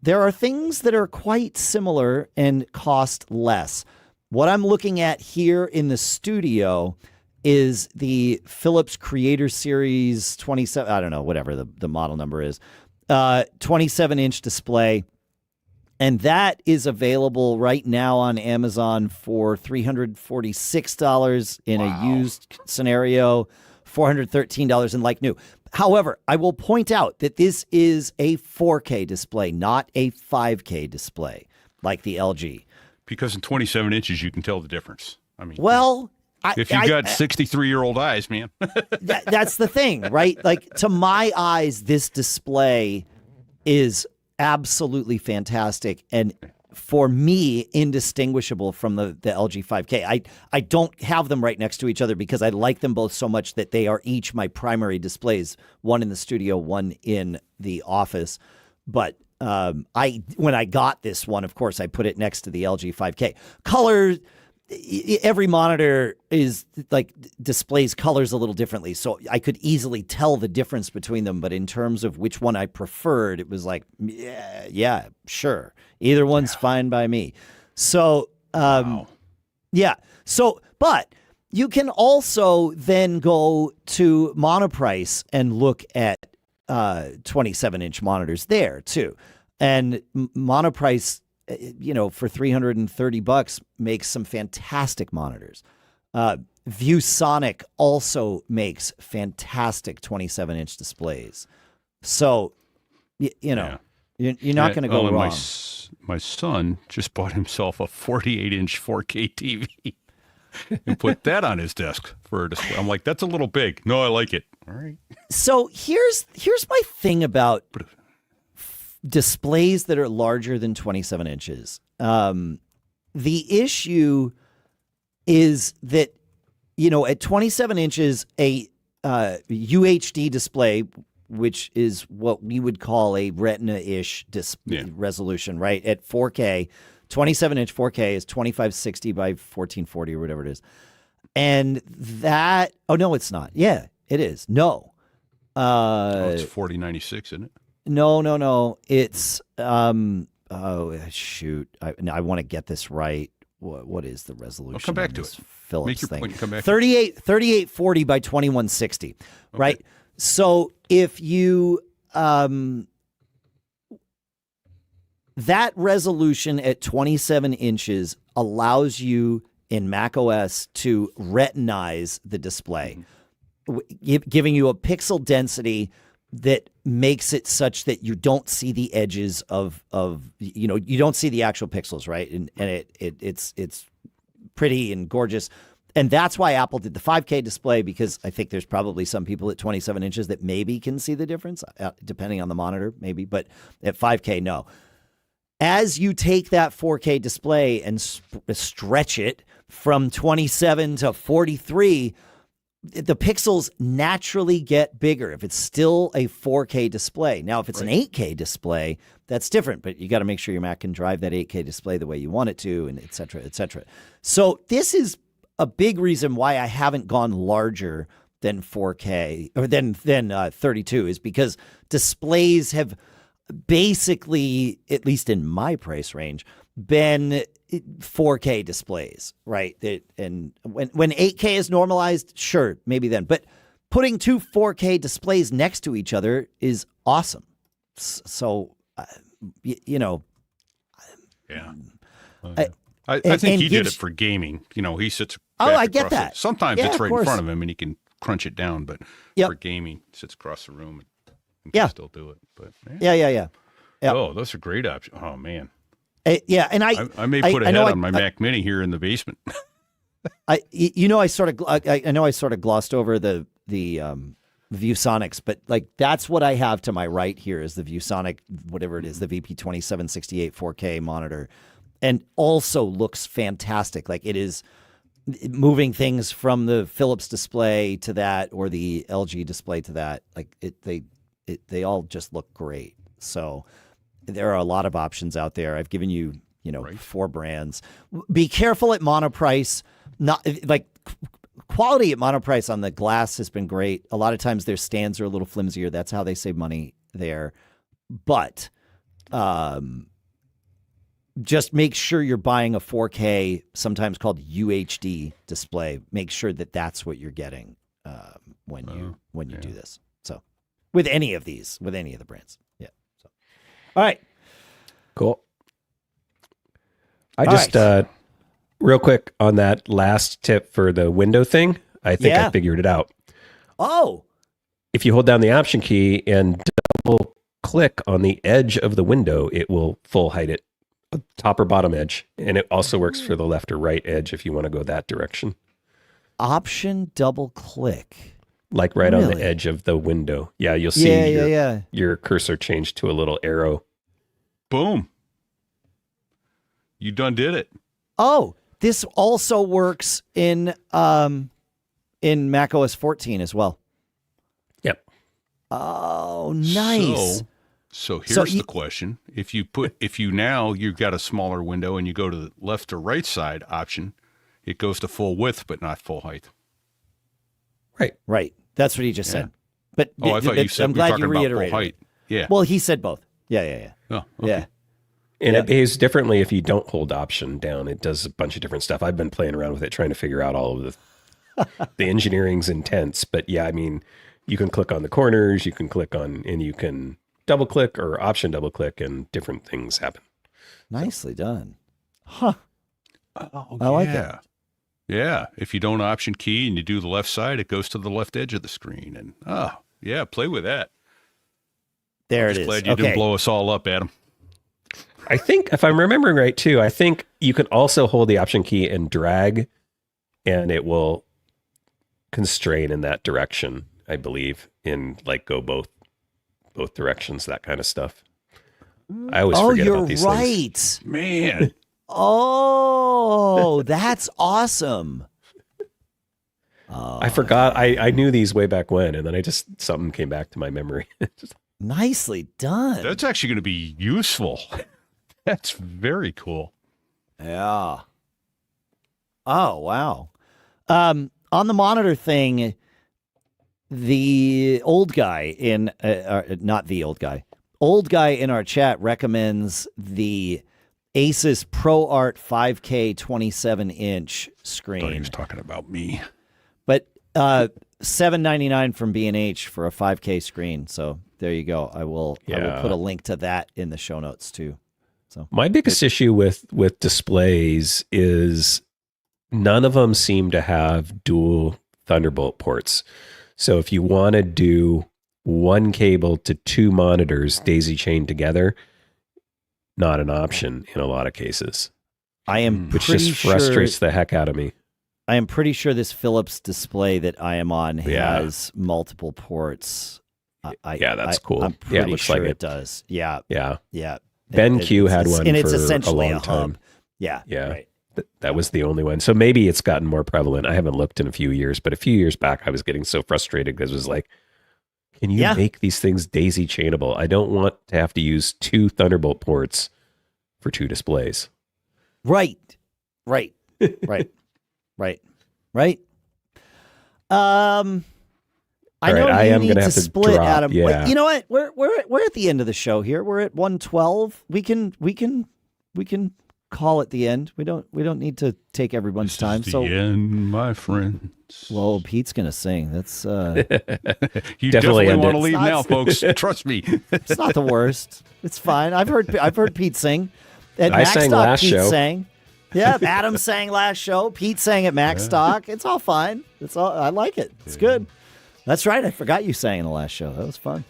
there are things that are quite similar and cost less. What I'm looking at here in the studio is the Philips Creator Series 27, I don't know, whatever the model number is, 27-inch display. And that is available right now on Amazon for $346 in a used scenario, $413 in like new. However, I will point out that this is a 4K display, not a 5K display like the LG. Because in 27 inches, you can tell the difference. I mean, well, if you got 63-year-old eyes, man. That's the thing, right? Like, to my eyes, this display is absolutely fantastic, and for me, indistinguishable from the LG 5K. I don't have them right next to each other because I like them both so much that they are each my primary displays, one in the studio, one in the office. But when I got this one, of course, I put it next to the LG 5K. Color, every monitor is like displays colors a little differently, so I could easily tell the difference between them. But in terms of which one I preferred, it was like, yeah, sure, either one's fine by me. So Wow. Yeah. So, but you can also then go to Monoprice and look at 27-inch monitors there too. And Monoprice, for $330 makes some fantastic monitors. ViewSonic also makes fantastic 27-inch displays. So, you're not going to go wrong. My son just bought himself a 48-inch 4K TV and put that on his desk for a display. I'm like, that's a little big. No, I like it. All right. So here's my thing about displays that are larger than 27 inches. The issue is that, at 27 inches, a UHD display, which is what we would call a retina-ish resolution, right? At 4K, 27-inch 4K is 2560 by 1440 or whatever it is. And that, oh, no, it's not. Yeah, it is. No. It's 4096, isn't it? No. It's, oh, shoot. I want to get this right. What is the resolution? I'll come back to it. Philips Make your thing. point and come back 3840 by 2160, okay. Right? So if you, that resolution at 27 inches allows you in macOS to retinize the display, giving you a pixel density that makes it such that you don't see the edges of you don't see the actual pixels, right? And it's pretty and gorgeous. And that's why Apple did the 5K display, because I think there's probably some people at 27 inches that maybe can see the difference, depending on the monitor, maybe. But at 5K, no. As you take that 4K display and stretch it from 27 to 43, the pixels naturally get bigger if it's still a 4K display. Now, if it's an 8K display, that's different, but you got to make sure your Mac can drive that 8K display the way you want it to, and et cetera, et cetera. So this is a big reason why I haven't gone larger than 4K or than 32 is because displays have basically, at least in my price range, been 4K displays, right? And when 8K is normalized, sure, maybe then. But putting two 4K displays next to each other is awesome. So, Yeah. I think he did it for gaming. He sits. I get that. Sometimes it's right in front of him and he can crunch it down, but for gaming, he sits across the room and can still do it. But yeah. Oh, those are great options. Oh man. And I may put a head on my Mac Mini here in the basement. I sort of glossed over the ViewSonics, but like that's what I have to my right here is the ViewSonic, whatever it is, the VP2768 4K monitor, and also looks fantastic. Like it is moving things from the Philips display to that, or the LG display to that. Like they all just look great. So there are a lot of options out there. I've given you, 4 brands. Be careful at Monoprice. Not like quality at Monoprice on the glass has been great. A lot of times their stands are a little flimsier. That's how they save money there. But just make sure you're buying a 4K, sometimes called UHD display. Make sure that that's what you're getting when you do this. So with any of the brands. Yeah. So. All right. Cool. Real quick on that last tip for the window thing, I think I figured it out. Oh. If you hold down the Option key and double click on the edge of the window, it will full height it, top or bottom edge. And it also works for the left or right edge if you want to go that direction. Option double click. Like right on the edge of the window. Yeah, you'll see your cursor change to a little arrow. Boom. You done did it. Oh, this also works in macOS 14 as well. Yep. Oh, nice. So here's the question. If you've got a smaller window and you go to the left or right side option, it goes to full width but not full height. Right. That's what he just said. But I thought you said I'm glad you reiterated. Full height. Yeah. Well, he said both. Yeah. Oh, okay. And it behaves differently if you don't hold Option down. It does a bunch of different stuff. I've been playing around with it, trying to figure out all of the engineering's intense. But yeah, I mean, you can click on the corners, you can click on, and you can double click or Option double click, and different things happen. Nicely done. Huh. Oh, I like it. Yeah. If you don't Option key and you do the left side, it goes to the left edge of the screen. And play with that. There it is. Glad you didn't blow us all up, Adam. I think, if I'm remembering right too, I think you can also hold the Option key and drag, and it will constrain in that direction, I believe, in like go both directions, that kind of stuff. I always forget about these things. Man. Oh, that's awesome. I forgot. I knew these way back when, and then something came back to my memory. Nicely done. That's actually going to be useful. That's very cool. Yeah. Oh, wow. On the monitor thing, the old guy in, not the old guy in our chat recommends the Asus ProArt 5K 27-inch screen. I thought he was talking about me. But $799 from B&H for a 5K screen. So there you go. I will put a link to that in the show notes too. So my biggest issue with displays is none of them seem to have dual Thunderbolt ports. So if you want to do one cable to two monitors daisy chained together, not an option in a lot of cases. Which just frustrates the heck out of me. I am pretty sure this Philips display that I am on has multiple ports. That's cool. I'm pretty it looks sure like it does. Yeah. BenQ had one and it's for essentially a long time. Yeah. Right. That was the only one. So maybe it's gotten more prevalent. I haven't looked in a few years, but a few years back, I was getting so frustrated because it was like, can you make these things daisy chainable? I don't want to have to use two Thunderbolt ports for two displays. Right. I know I am going to split, drop, Adam. Yeah. Wait, you know what? We're at the end of the show here. We're at 1:12. We can call it the end. We don't need to take everyone's time. The end, my friends. Well, Pete's going to sing. That's you definitely want to leave now, folks. Trust me. It's not the worst. It's fine. I've heard Pete sing. At I sang last Pete show. Sang. Yeah, Adam sang last show. Pete sang at Mac Stock. It's all fine. It's all. I like it. It's good. That's right. I forgot you sang in the last show. That was fun.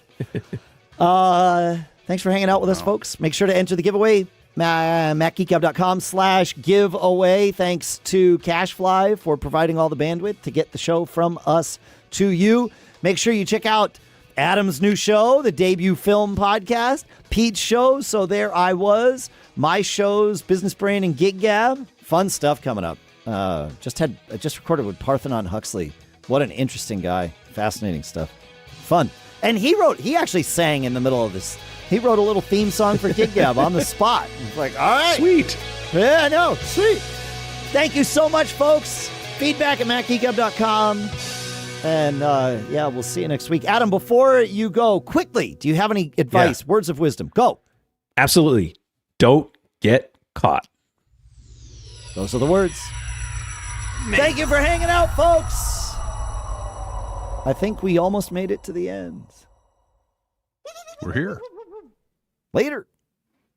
Thanks for hanging out with us, folks. Make sure to enter the giveaway. MacGeekGab.com/giveaway. Thanks to CashFly for providing all the bandwidth to get the show from us to you. Make sure you check out Adam's new show, the Debut Film Podcast, Pete's show, So There I Was, my shows, Business Brain and Gig Gab. Fun stuff coming up. Just recorded with Parthenon Huxley. What an interesting guy. Fascinating stuff. Fun. And he actually sang in the middle of this. He wrote a little theme song for Gig Gab on the spot. It's like, all right. Sweet. Yeah, I know. Sweet. Thank you so much, folks. Feedback at MacGeekGab.com. And we'll see you next week. Adam, before you go, quickly, do you have any advice, words of wisdom? Go. Absolutely. Don't get caught. Those are the words. Thank you for hanging out, folks. I think we almost made it to the end. We're here. Later.